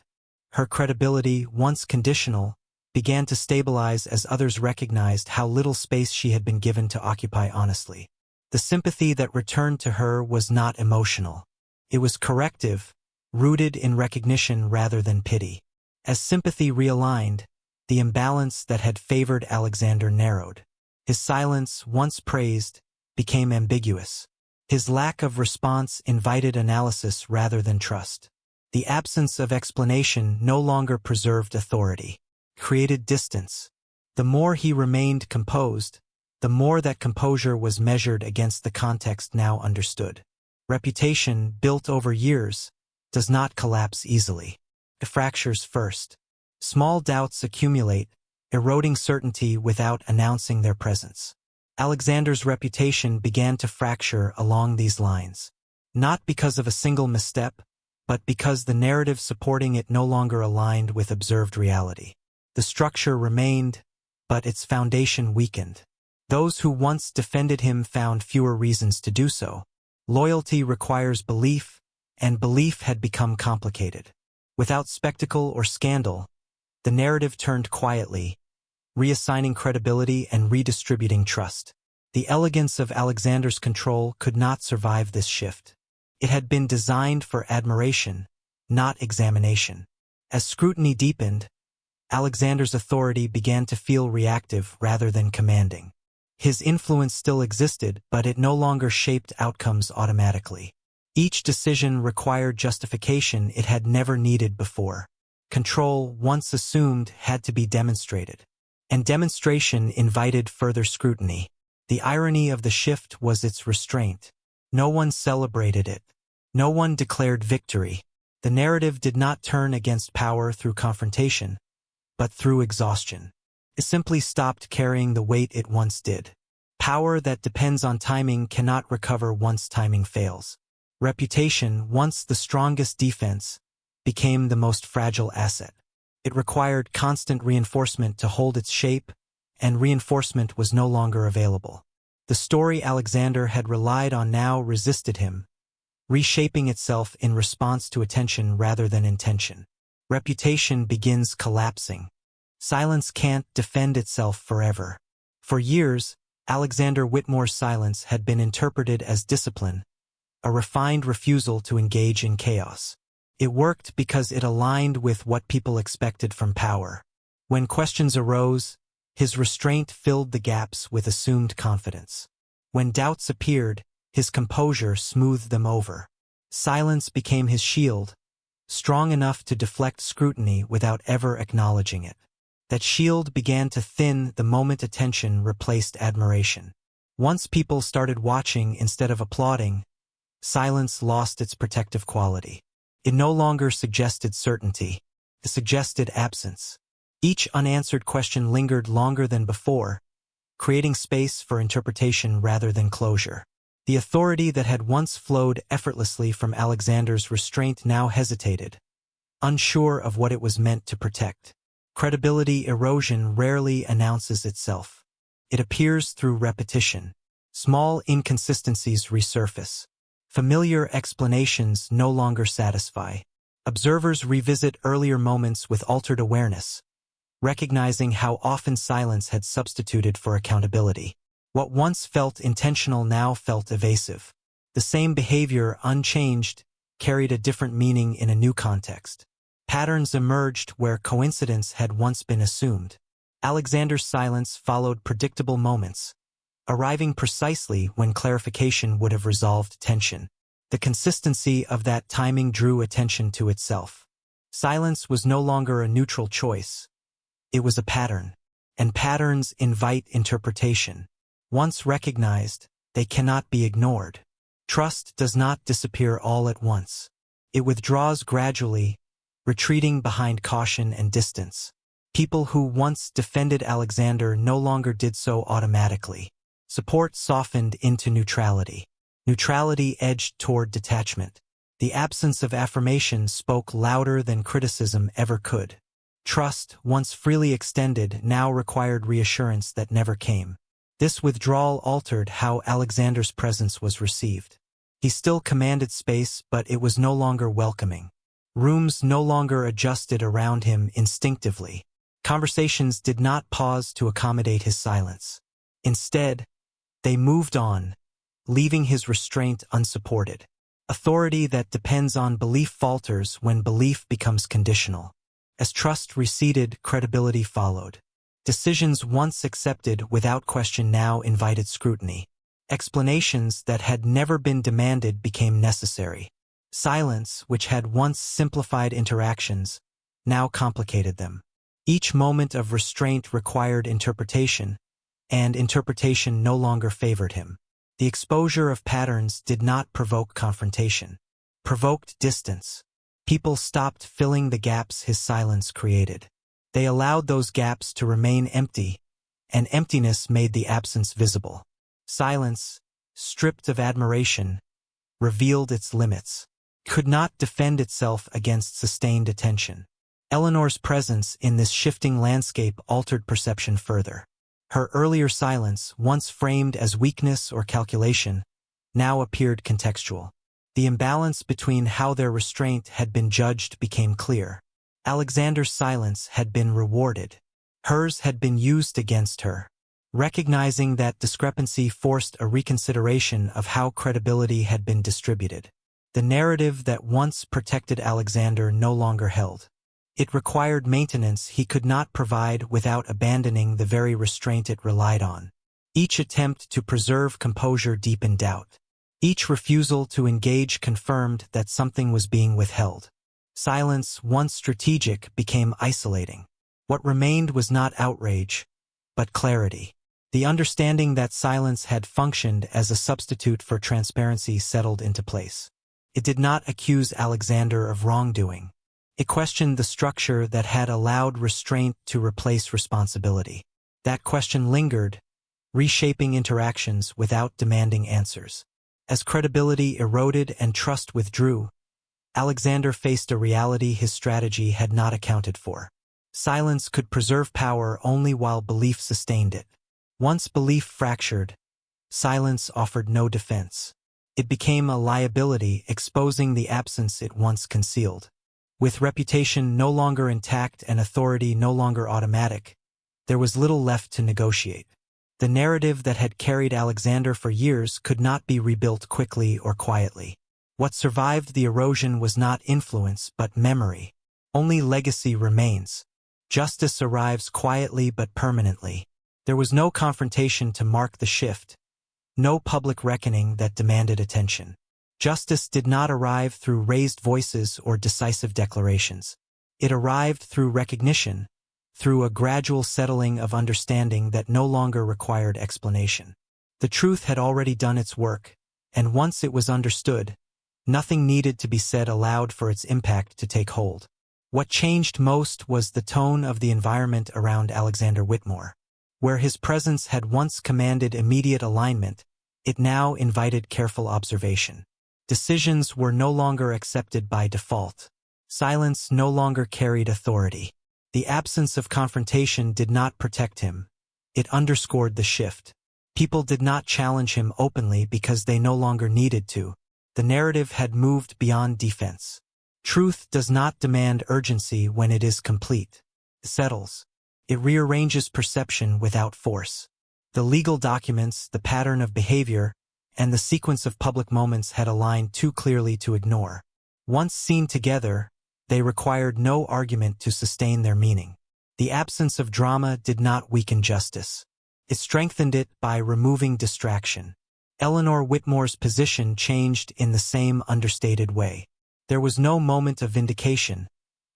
Her credibility, once conditional, began to stabilize as others recognized how little space she had been given to occupy honestly. The sympathy that returned to her was not emotional. It was corrective, rooted in recognition rather than pity. As sympathy realigned, the imbalance that had favored Alexander narrowed. His silence, once praised, became ambiguous. His lack of response invited analysis rather than trust. The absence of explanation no longer preserved authority, created distance. The more he remained composed, the more that composure was measured against the context now understood. Reputation, built over years, does not collapse easily. It fractures first. Small doubts accumulate, eroding certainty without announcing their presence. Alexander's reputation began to fracture along these lines. Not because of a single misstep, but because the narrative supporting it no longer aligned with observed reality. The structure remained, but its foundation weakened. Those who once defended him found fewer reasons to do so. Loyalty requires belief, and belief had become complicated. Without spectacle or scandal, the narrative turned quietly, reassigning credibility and redistributing trust. The elegance of Alexander's control could not survive this shift. It had been designed for admiration, not examination. As scrutiny deepened, Alexander's authority began to feel reactive rather than commanding. His influence still existed, but it no longer shaped outcomes automatically. Each decision required justification it had never needed before. Control, once assumed, had to be demonstrated. And demonstration invited further scrutiny. The irony of the shift was its restraint. No one celebrated it. No one declared victory. The narrative did not turn against power through confrontation, but through exhaustion. It simply stopped carrying the weight it once did. Power that depends on timing cannot recover once timing fails. Reputation, once the strongest defense, became the most fragile asset. It required constant reinforcement to hold its shape, and reinforcement was no longer available. The story Alexander had relied on now resisted him, reshaping itself in response to attention rather than intention. Reputation begins collapsing. Silence can't defend itself forever. For years, Alexander Whitmore's silence had been interpreted as discipline, a refined refusal to engage in chaos. It worked because it aligned with what people expected from power. When questions arose, his restraint filled the gaps with assumed confidence. When doubts appeared, his composure smoothed them over. Silence became his shield, strong enough to deflect scrutiny without ever acknowledging it. That shield began to thin the moment attention replaced admiration. Once people started watching instead of applauding, silence lost its protective quality. It no longer suggested certainty. It suggested absence. Each unanswered question lingered longer than before, creating space for interpretation rather than closure. The authority that had once flowed effortlessly from Alexander's restraint now hesitated, unsure of what it was meant to protect. Credibility erosion rarely announces itself. It appears through repetition. Small inconsistencies resurface. Familiar explanations no longer satisfy. Observers revisit earlier moments with altered awareness, recognizing how often silence had substituted for accountability. What once felt intentional now felt evasive. The same behavior, unchanged, carried a different meaning in a new context. Patterns emerged where coincidence had once been assumed. Alexander's silence followed predictable moments, arriving precisely when clarification would have resolved tension. The consistency of that timing drew attention to itself. Silence was no longer a neutral choice. It was a pattern, and patterns invite interpretation. Once recognized, they cannot be ignored. Trust does not disappear all at once. It withdraws gradually, retreating behind caution and distance. People who once defended Alexander no longer did so automatically. Support softened into neutrality. Neutrality edged toward detachment. The absence of affirmation spoke louder than criticism ever could. Trust, once freely extended, now required reassurance that never came. This withdrawal altered how Alexander's presence was received. He still commanded space, but it was no longer welcoming. Rooms no longer adjusted around him instinctively. Conversations did not pause to accommodate his silence. Instead, they moved on, leaving his restraint unsupported. Authority that depends on belief falters when belief becomes conditional. As trust receded, credibility followed. Decisions once accepted without question now invited scrutiny. Explanations that had never been demanded became necessary. Silence, which had once simplified interactions, now complicated them. Each moment of restraint required interpretation, and interpretation no longer favored him. The exposure of patterns did not provoke confrontation, provoked distance. People stopped filling the gaps his silence created. They allowed those gaps to remain empty, and emptiness made the absence visible. Silence, stripped of admiration, revealed its limits, could not defend itself against sustained attention. Eleanor's presence in this shifting landscape altered perception further. Her earlier silence, once framed as weakness or calculation, now appeared contextual. The imbalance between how their restraint had been judged became clear. Alexander's silence had been rewarded. Hers had been used against her. Recognizing that discrepancy forced a reconsideration of how credibility had been distributed. The narrative that once protected Alexander no longer held. It required maintenance he could not provide without abandoning the very restraint it relied on. Each attempt to preserve composure deepened doubt. Each refusal to engage confirmed that something was being withheld. Silence, once strategic, became isolating. What remained was not outrage, but clarity. The understanding that silence had functioned as a substitute for transparency settled into place. It did not accuse Alexander of wrongdoing. It questioned the structure that had allowed restraint to replace responsibility. That question lingered, reshaping interactions without demanding answers. As credibility eroded and trust withdrew, Alexander faced a reality his strategy had not accounted for. Silence could preserve power only while belief sustained it. Once belief fractured, silence offered no defense. It became a liability, exposing the absence it once concealed. With reputation no longer intact and authority no longer automatic, there was little left to negotiate. The narrative that had carried Alexander for years could not be rebuilt quickly or quietly. What survived the erosion was not influence but memory. Only legacy remains. Justice arrives quietly but permanently. There was no confrontation to mark the shift, no public reckoning that demanded attention. Justice did not arrive through raised voices or decisive declarations. It arrived through recognition, through a gradual settling of understanding that no longer required explanation. The truth had already done its work, and once it was understood, nothing needed to be said aloud for its impact to take hold. What changed most was the tone of the environment around Alexander Whitmore. Where his presence had once commanded immediate alignment, it now invited careful observation. Decisions were no longer accepted by default. Silence no longer carried authority. The absence of confrontation did not protect him. It underscored the shift. People did not challenge him openly because they no longer needed to. The narrative had moved beyond defense. Truth does not demand urgency when it is complete. It settles. It rearranges perception without force. The legal documents, the pattern of behavior, and the sequence of public moments had aligned too clearly to ignore. Once seen together, they required no argument to sustain their meaning. The absence of drama did not weaken justice. It strengthened it by removing distraction. Eleanor Whitmore's position changed in the same understated way. There was no moment of vindication,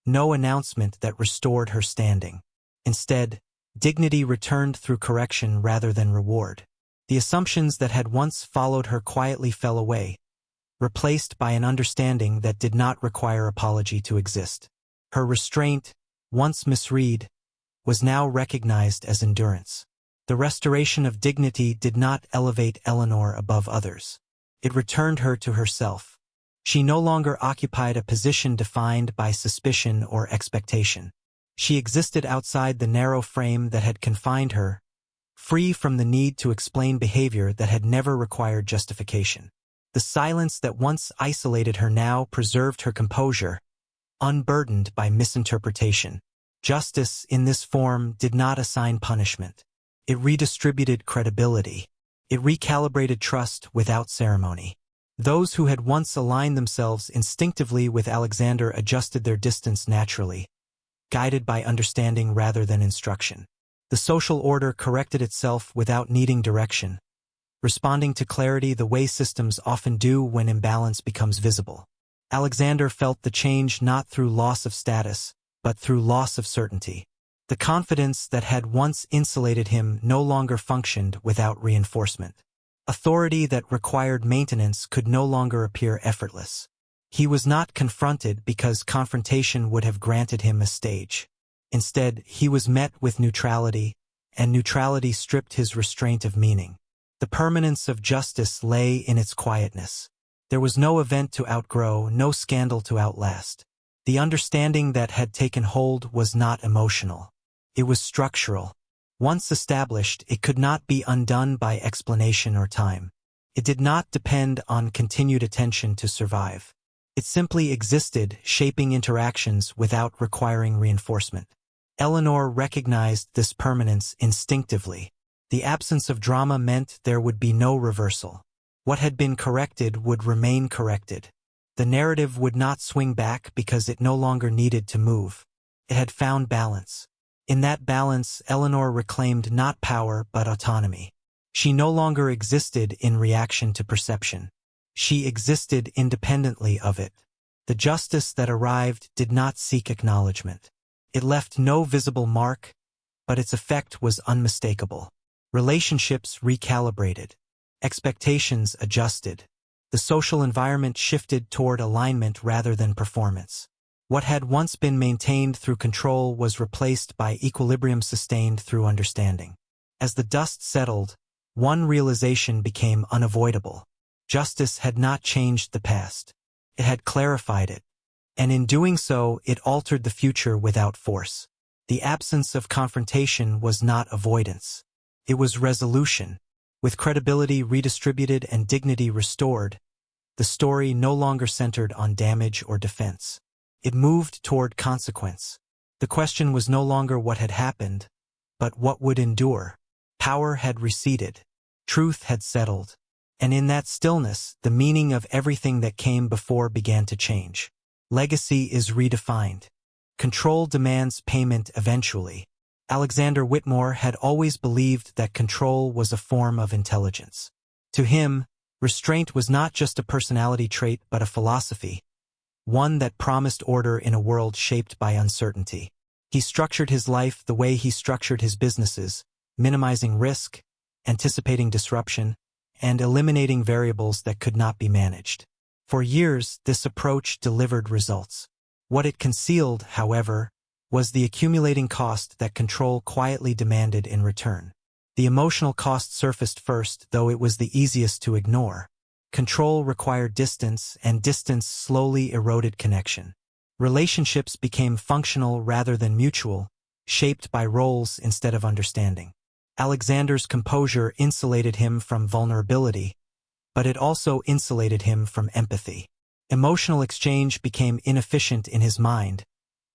no announcement that restored her standing. Instead, dignity returned through correction rather than reward. The assumptions that had once followed her quietly fell away, replaced by an understanding that did not require apology to exist. Her restraint, once misread, was now recognized as endurance. The restoration of dignity did not elevate Eleanor above others. It returned her to herself. She no longer occupied a position defined by suspicion or expectation. She existed outside the narrow frame that had confined her, free from the need to explain behavior that had never required justification. The silence that once isolated her now preserved her composure, unburdened by misinterpretation. Justice, in this form, did not assign punishment. It redistributed credibility. It recalibrated trust without ceremony. Those who had once aligned themselves instinctively with Alexander adjusted their distance naturally, guided by understanding rather than instruction. The social order corrected itself without needing direction, responding to clarity the way systems often do when imbalance becomes visible. Alexander felt the change not through loss of status, but through loss of certainty. The confidence that had once insulated him no longer functioned without reinforcement. Authority that required maintenance could no longer appear effortless. He was not confronted because confrontation would have granted him a stage. Instead, he was met with neutrality, and neutrality stripped his restraint of meaning. The permanence of justice lay in its quietness. There was no event to outgrow, no scandal to outlast. The understanding that had taken hold was not emotional. It was structural. Once established, it could not be undone by explanation or time. It did not depend on continued attention to survive. It simply existed, shaping interactions without requiring reinforcement. Eleanor recognized this permanence instinctively. The absence of drama meant there would be no reversal. What had been corrected would remain corrected. The narrative would not swing back because it no longer needed to move. It had found balance. In that balance, Eleanor reclaimed not power but autonomy. She no longer existed in reaction to perception. She existed independently of it. The justice that arrived did not seek acknowledgement. It left no visible mark, but its effect was unmistakable. Relationships recalibrated. Expectations adjusted. The social environment shifted toward alignment rather than performance. What had once been maintained through control was replaced by equilibrium sustained through understanding. As the dust settled, one realization became unavoidable. Justice had not changed the past. It had clarified it. And in doing so, it altered the future without force. The absence of confrontation was not avoidance. It was resolution. With credibility redistributed and dignity restored, the story no longer centered on damage or defense. It moved toward consequence. The question was no longer what had happened, but what would endure. Power had receded. Truth had settled. And in that stillness, the meaning of everything that came before began to change. Legacy is redefined. Control demands payment eventually. Alexander Whitmore had always believed that control was a form of intelligence. To him, restraint was not just a personality trait but a philosophy, one that promised order in a world shaped by uncertainty. He structured his life the way he structured his businesses, minimizing risk, anticipating disruption, and eliminating variables that could not be managed. For years, this approach delivered results. What it concealed, however, was the accumulating cost that control quietly demanded in return. The emotional cost surfaced first, though it was the easiest to ignore. Control required distance, and distance slowly eroded connection. Relationships became functional rather than mutual, shaped by roles instead of understanding. Alexander's composure insulated him from vulnerability, but it also insulated him from empathy. Emotional exchange became inefficient in his mind,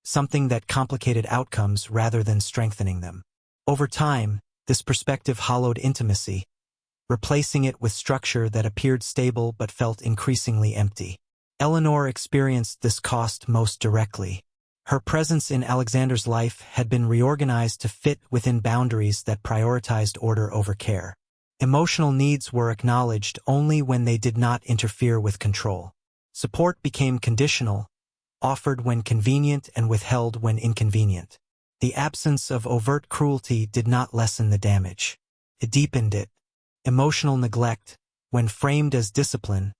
something that complicated outcomes rather than strengthening them. Over time, this perspective hollowed intimacy, replacing it with structure that appeared stable but felt increasingly empty. Eleanor experienced this cost most directly. Her presence in Alexander's life had been reorganized to fit within boundaries that prioritized order over care. Emotional needs were acknowledged only when they did not interfere with control. Support became conditional, offered when convenient and withheld when inconvenient. The absence of overt cruelty did not lessen the damage. It deepened it. Emotional neglect, when framed as discipline,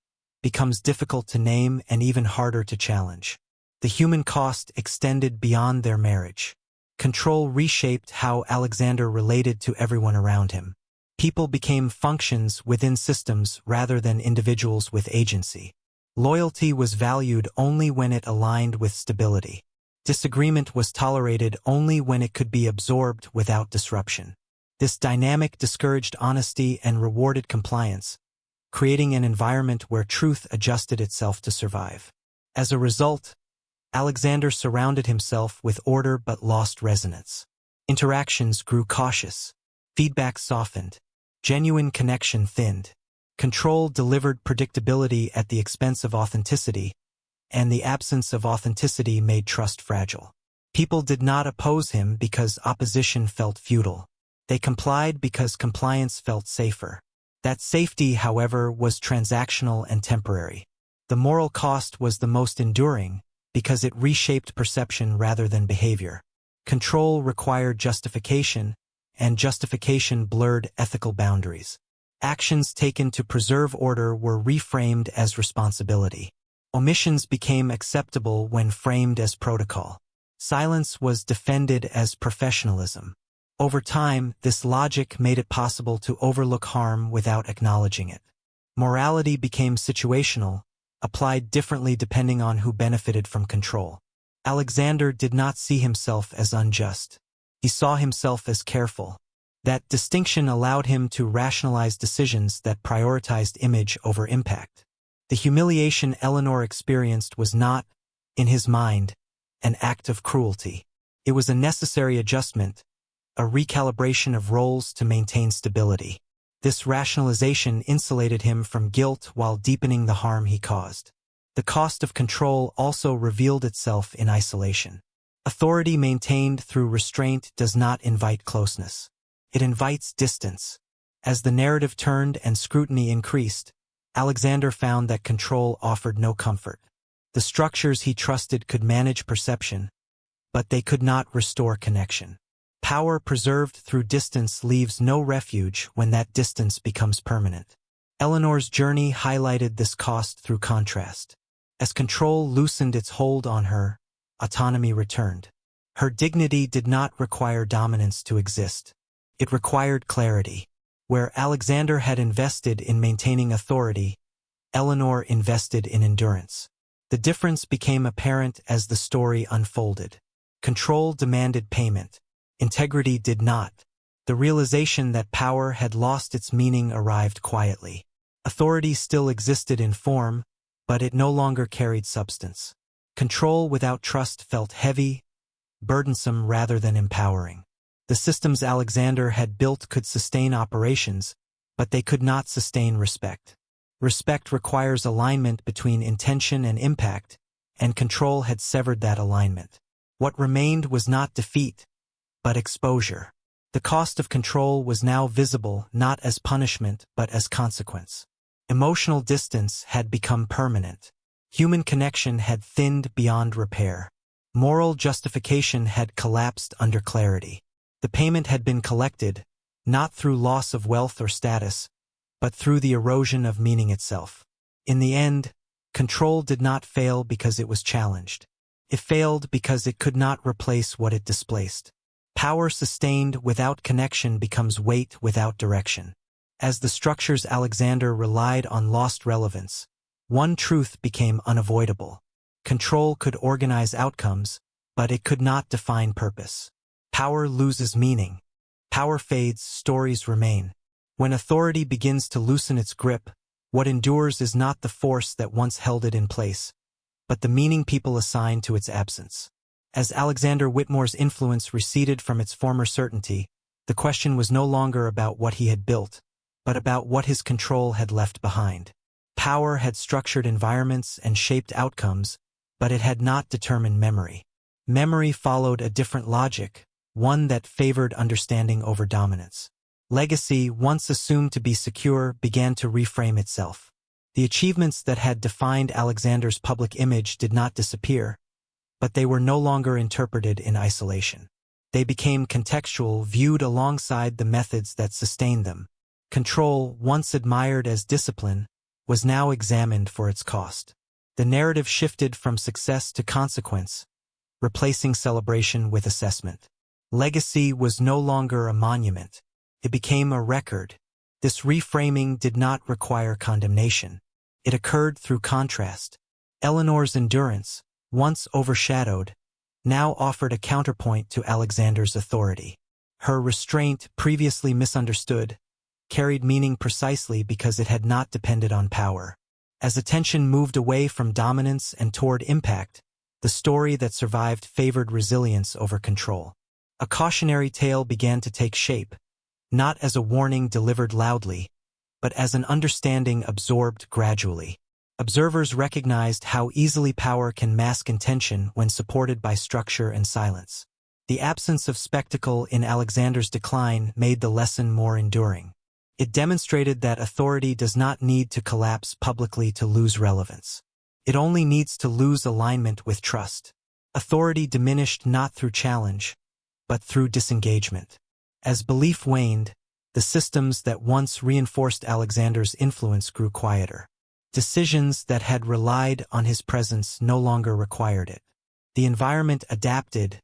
becomes difficult to name and even harder to challenge. The human cost extended beyond their marriage. Control reshaped how Alexander related to everyone around him. People became functions within systems rather than individuals with agency. Loyalty was valued only when it aligned with stability. Disagreement was tolerated only when it could be absorbed without disruption. This dynamic discouraged honesty and rewarded compliance, creating an environment where truth adjusted itself to survive. As a result, Alexander surrounded himself with order but lost resonance. Interactions grew cautious. Feedback softened. Genuine connection thinned. Control delivered predictability at the expense of authenticity, and the absence of authenticity made trust fragile. People did not oppose him because opposition felt futile. They complied because compliance felt safer. That safety, however, was transactional and temporary. The moral cost was the most enduring because it reshaped perception rather than behavior. Control required justification, and justification blurred ethical boundaries. Actions taken to preserve order were reframed as responsibility. Omissions became acceptable when framed as protocol. Silence was defended as professionalism. Over time, this logic made it possible to overlook harm without acknowledging it. Morality became situational, applied differently depending on who benefited from control. Alexander did not see himself as unjust. He saw himself as careful. That distinction allowed him to rationalize decisions that prioritized image over impact. The humiliation Eleanor experienced was not, in his mind, an act of cruelty. It was a necessary adjustment, a recalibration of roles to maintain stability. This rationalization insulated him from guilt while deepening the harm he caused. The cost of control also revealed itself in isolation. Authority maintained through restraint does not invite closeness. It invites distance. As the narrative turned and scrutiny increased, Alexander found that control offered no comfort. The structures he trusted could manage perception, but they could not restore connection. Power preserved through distance leaves no refuge when that distance becomes permanent. Eleanor's journey highlighted this cost through contrast. As control loosened its hold on her, autonomy returned. Her dignity did not require dominance to exist. It required clarity. Where Alexander had invested in maintaining authority, Eleanor invested in endurance. The difference became apparent as the story unfolded. Control demanded payment. Integrity did not. The realization that power had lost its meaning arrived quietly. Authority still existed in form, but it no longer carried substance. Control without trust felt heavy, burdensome rather than empowering. The systems Alexander had built could sustain operations, but they could not sustain respect. Respect requires alignment between intention and impact, and control had severed that alignment. What remained was not defeat, but exposure. The cost of control was now visible not as punishment but as consequence. Emotional distance had become permanent. Human connection had thinned beyond repair. Moral justification had collapsed under clarity. The payment had been collected, not through loss of wealth or status, but through the erosion of meaning itself. In the end, control did not fail because it was challenged. It failed because it could not replace what it displaced. Power sustained without connection becomes weight without direction. As the structures Alexander relied on lost relevance, one truth became unavoidable. Control could organize outcomes, but it could not define purpose. Power loses meaning. Power fades, stories remain. When authority begins to loosen its grip, what endures is not the force that once held it in place, but the meaning people assign to its absence. As Alexander Whitmore's influence receded from its former certainty, the question was no longer about what he had built, but about what his control had left behind. Power had structured environments and shaped outcomes, but it had not determined memory. Memory followed a different logic, one that favored understanding over dominance. Legacy, once assumed to be secure, began to reframe itself. The achievements that had defined Alexander's public image did not disappear, but they were no longer interpreted in isolation. They became contextual, viewed alongside the methods that sustained them. Control, once admired as discipline, was now examined for its cost. The narrative shifted from success to consequence, replacing celebration with assessment. Legacy was no longer a monument. It became a record. This reframing did not require condemnation. It occurred through contrast. Eleanor's endurance, once overshadowed, now offered a counterpoint to Alexander's authority. Her restraint, previously misunderstood, carried meaning precisely because it had not depended on power. As attention moved away from dominance and toward impact, the story that survived favored resilience over control. A cautionary tale began to take shape, not as a warning delivered loudly, but as an understanding absorbed gradually. Observers recognized how easily power can mask intention when supported by structure and silence. The absence of spectacle in Alexander's decline made the lesson more enduring. It demonstrated that authority does not need to collapse publicly to lose relevance. It only needs to lose alignment with trust. Authority diminished not through challenge, but through disengagement. As belief waned, the systems that once reinforced Alexander's influence grew quieter. Decisions that had relied on his presence no longer required it. The environment adapted,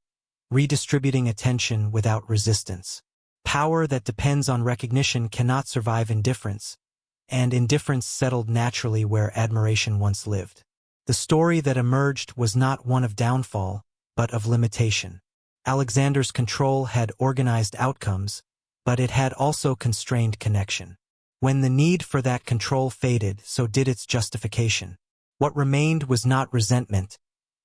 redistributing attention without resistance. Power that depends on recognition cannot survive indifference, and indifference settled naturally where admiration once lived. The story that emerged was not one of downfall, but of limitation. Alexander's control had organized outcomes, but it had also constrained connection. When the need for that control faded, so did its justification. What remained was not resentment,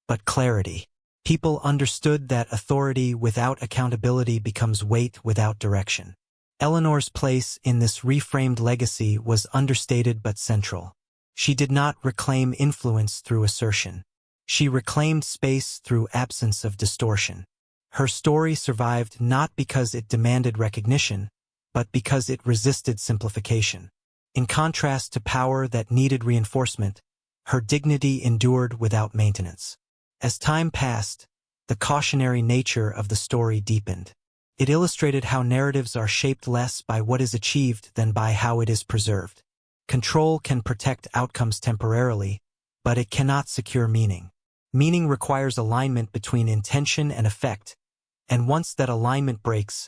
but clarity. People understood that authority without accountability becomes weight without direction. Eleanor's place in this reframed legacy was understated but central. She did not reclaim influence through assertion. She reclaimed space through absence of distortion. Her story survived not because it demanded recognition, but because it resisted simplification. In contrast to power that needed reinforcement, her dignity endured without maintenance. As time passed, the cautionary nature of the story deepened. It illustrated how narratives are shaped less by what is achieved than by how it is preserved. Control can protect outcomes temporarily, but it cannot secure meaning. Meaning requires alignment between intention and effect, and once that alignment breaks,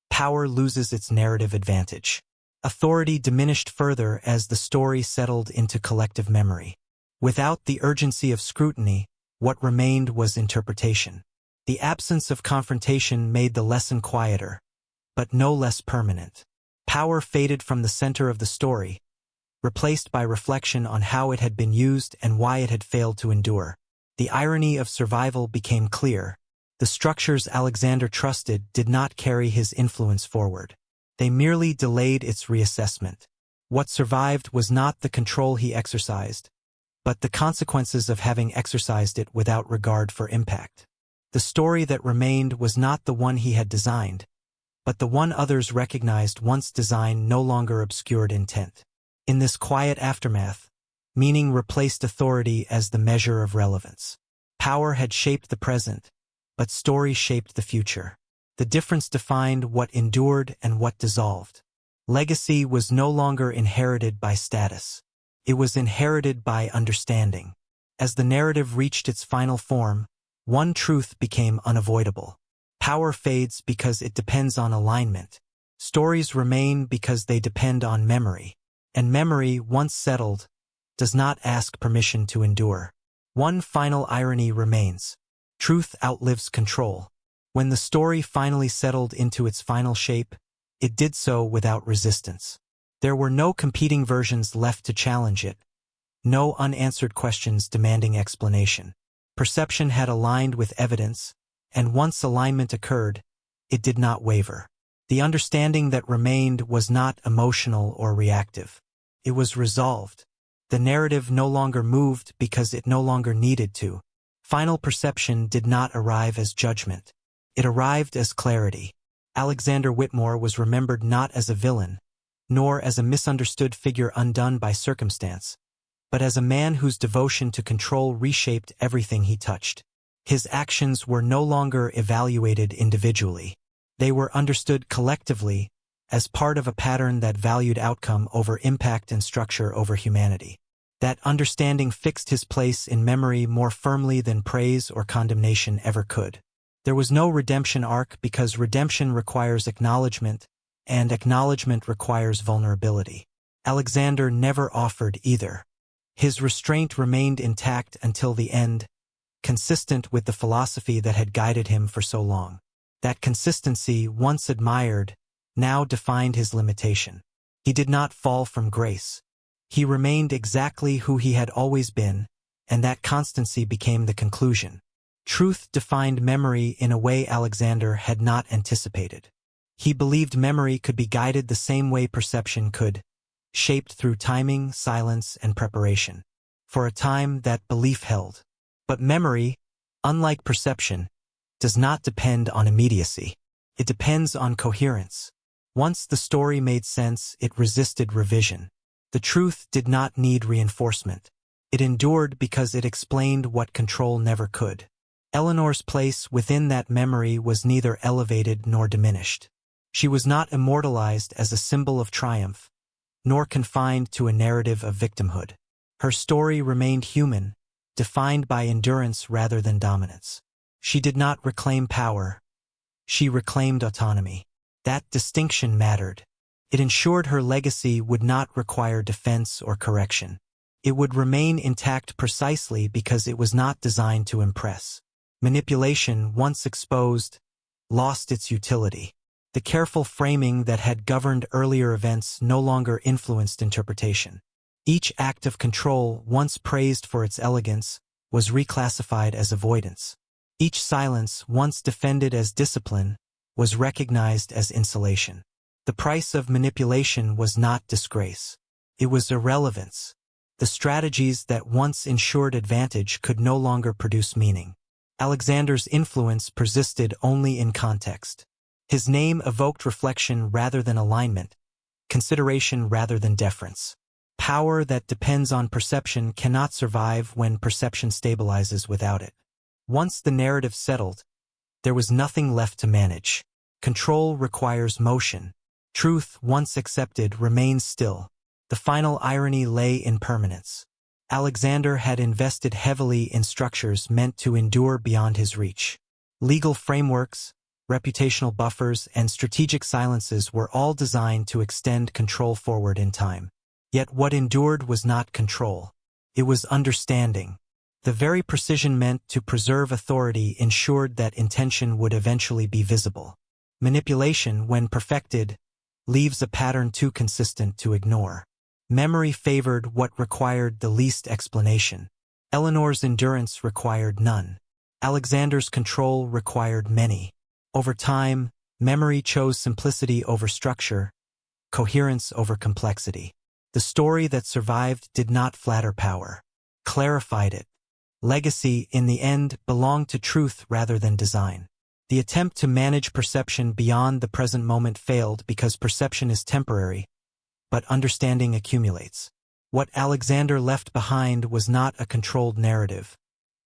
power loses its narrative advantage. Authority diminished further as the story settled into collective memory. Without the urgency of scrutiny, what remained was interpretation. The absence of confrontation made the lesson quieter, but no less permanent. Power faded from the center of the story, replaced by reflection on how it had been used and why it had failed to endure. The irony of survival became clear. The structures Alexander trusted did not carry his influence forward. They merely delayed its reassessment. What survived was not the control he exercised, but the consequences of having exercised it without regard for impact. The story that remained was not the one he had designed, but the one others recognized once design no longer obscured intent. In this quiet aftermath, meaning replaced authority as the measure of relevance. Power had shaped the present, but story shaped the future. The difference defined what endured and what dissolved. Legacy was no longer inherited by status. It was inherited by understanding. As the narrative reached its final form, one truth became unavoidable. Power fades because it depends on alignment. Stories remain because they depend on memory. And memory, once settled, does not ask permission to endure. One final irony remains. Truth outlives control. When the story finally settled into its final shape, it did so without resistance. There were no competing versions left to challenge it, no unanswered questions demanding explanation. Perception had aligned with evidence, and once alignment occurred, it did not waver. The understanding that remained was not emotional or reactive. It was resolved. The narrative no longer moved because it no longer needed to. Final perception did not arrive as judgment. It arrived as clarity. Alexander Whitmore was remembered not as a villain, nor as a misunderstood figure undone by circumstance, but as a man whose devotion to control reshaped everything he touched. His actions were no longer evaluated individually. They were understood collectively as part of a pattern that valued outcome over impact and structure over humanity. That understanding fixed his place in memory more firmly than praise or condemnation ever could. There was no redemption arc because redemption requires acknowledgement, and acknowledgement requires vulnerability. Alexander never offered either. His restraint remained intact until the end, consistent with the philosophy that had guided him for so long. That consistency, once admired, now defined his limitation. He did not fall from grace. He remained exactly who he had always been, and that constancy became the conclusion. Truth defined memory in a way Alexander had not anticipated. He believed memory could be guided the same way perception could, shaped through timing, silence, and preparation. For a time that belief held. But memory, unlike perception, does not depend on immediacy. It depends on coherence. Once the story made sense, it resisted revision. The truth did not need reinforcement. It endured because it explained what control never could. Eleanor's place within that memory was neither elevated nor diminished. She was not immortalized as a symbol of triumph, nor confined to a narrative of victimhood. Her story remained human, defined by endurance rather than dominance. She did not reclaim power. She reclaimed autonomy. That distinction mattered. It ensured her legacy would not require defense or correction. It would remain intact precisely because it was not designed to impress. Manipulation, once exposed, lost its utility. The careful framing that had governed earlier events no longer influenced interpretation. Each act of control, once praised for its elegance, was reclassified as avoidance. Each silence, once defended as discipline, was recognized as insulation. The price of manipulation was not disgrace. It was irrelevance. The strategies that once ensured advantage could no longer produce meaning. Alexander's influence persisted only in context. His name evoked reflection rather than alignment, consideration rather than deference. Power that depends on perception cannot survive when perception stabilizes without it. Once the narrative settled, there was nothing left to manage. Control requires motion. Truth, once accepted, remains still. The final irony lay in permanence. Alexander had invested heavily in structures meant to endure beyond his reach. Legal frameworks, reputational buffers, and strategic silences were all designed to extend control forward in time. Yet what endured was not control. It was understanding. The very precision meant to preserve authority ensured that intention would eventually be visible. Manipulation, when perfected, leaves a pattern too consistent to ignore. Memory favored what required the least explanation. Eleanor's endurance required none. Alexander's control required many. Over time, memory chose simplicity over structure, coherence over complexity. The story that survived did not flatter power, clarified it. Legacy, in the end, belonged to truth rather than design. The attempt to manage perception beyond the present moment failed because perception is temporary, but understanding accumulates. What Alexander left behind was not a controlled narrative,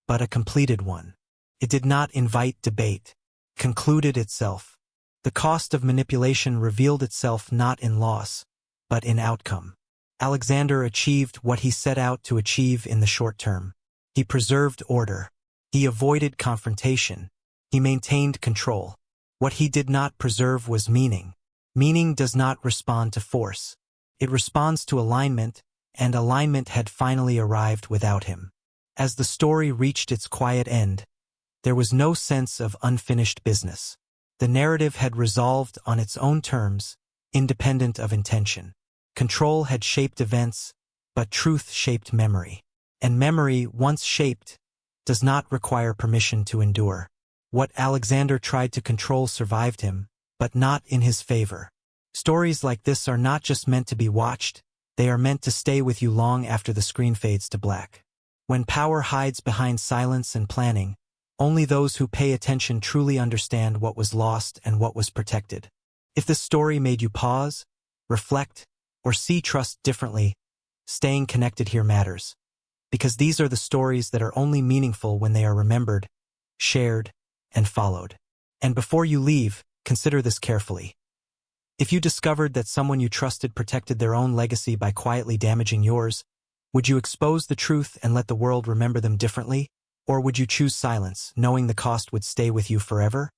but a completed one. It did not invite debate, concluded itself. The cost of manipulation revealed itself not in loss, but in outcome. Alexander achieved what he set out to achieve in the short term. He preserved order. He avoided confrontation. He maintained control. What he did not preserve was meaning. Meaning does not respond to force. It responds to alignment, and alignment had finally arrived without him. As the story reached its quiet end, there was no sense of unfinished business. The narrative had resolved on its own terms, independent of intention. Control had shaped events, but truth shaped memory. And memory, once shaped, does not require permission to endure. What Alexander tried to control survived him, but not in his favor. Stories like this are not just meant to be watched, they are meant to stay with you long after the screen fades to black. When power hides behind silence and planning, only those who pay attention truly understand what was lost and what was protected. If this story made you pause, reflect, or see trust differently, staying connected here matters. Because these are the stories that are only meaningful when they are remembered, shared, and followed. And before you leave, consider this carefully. If you discovered that someone you trusted protected their own legacy by quietly damaging yours, would you expose the truth and let the world remember them differently? Or would you choose silence, knowing the cost would stay with you forever?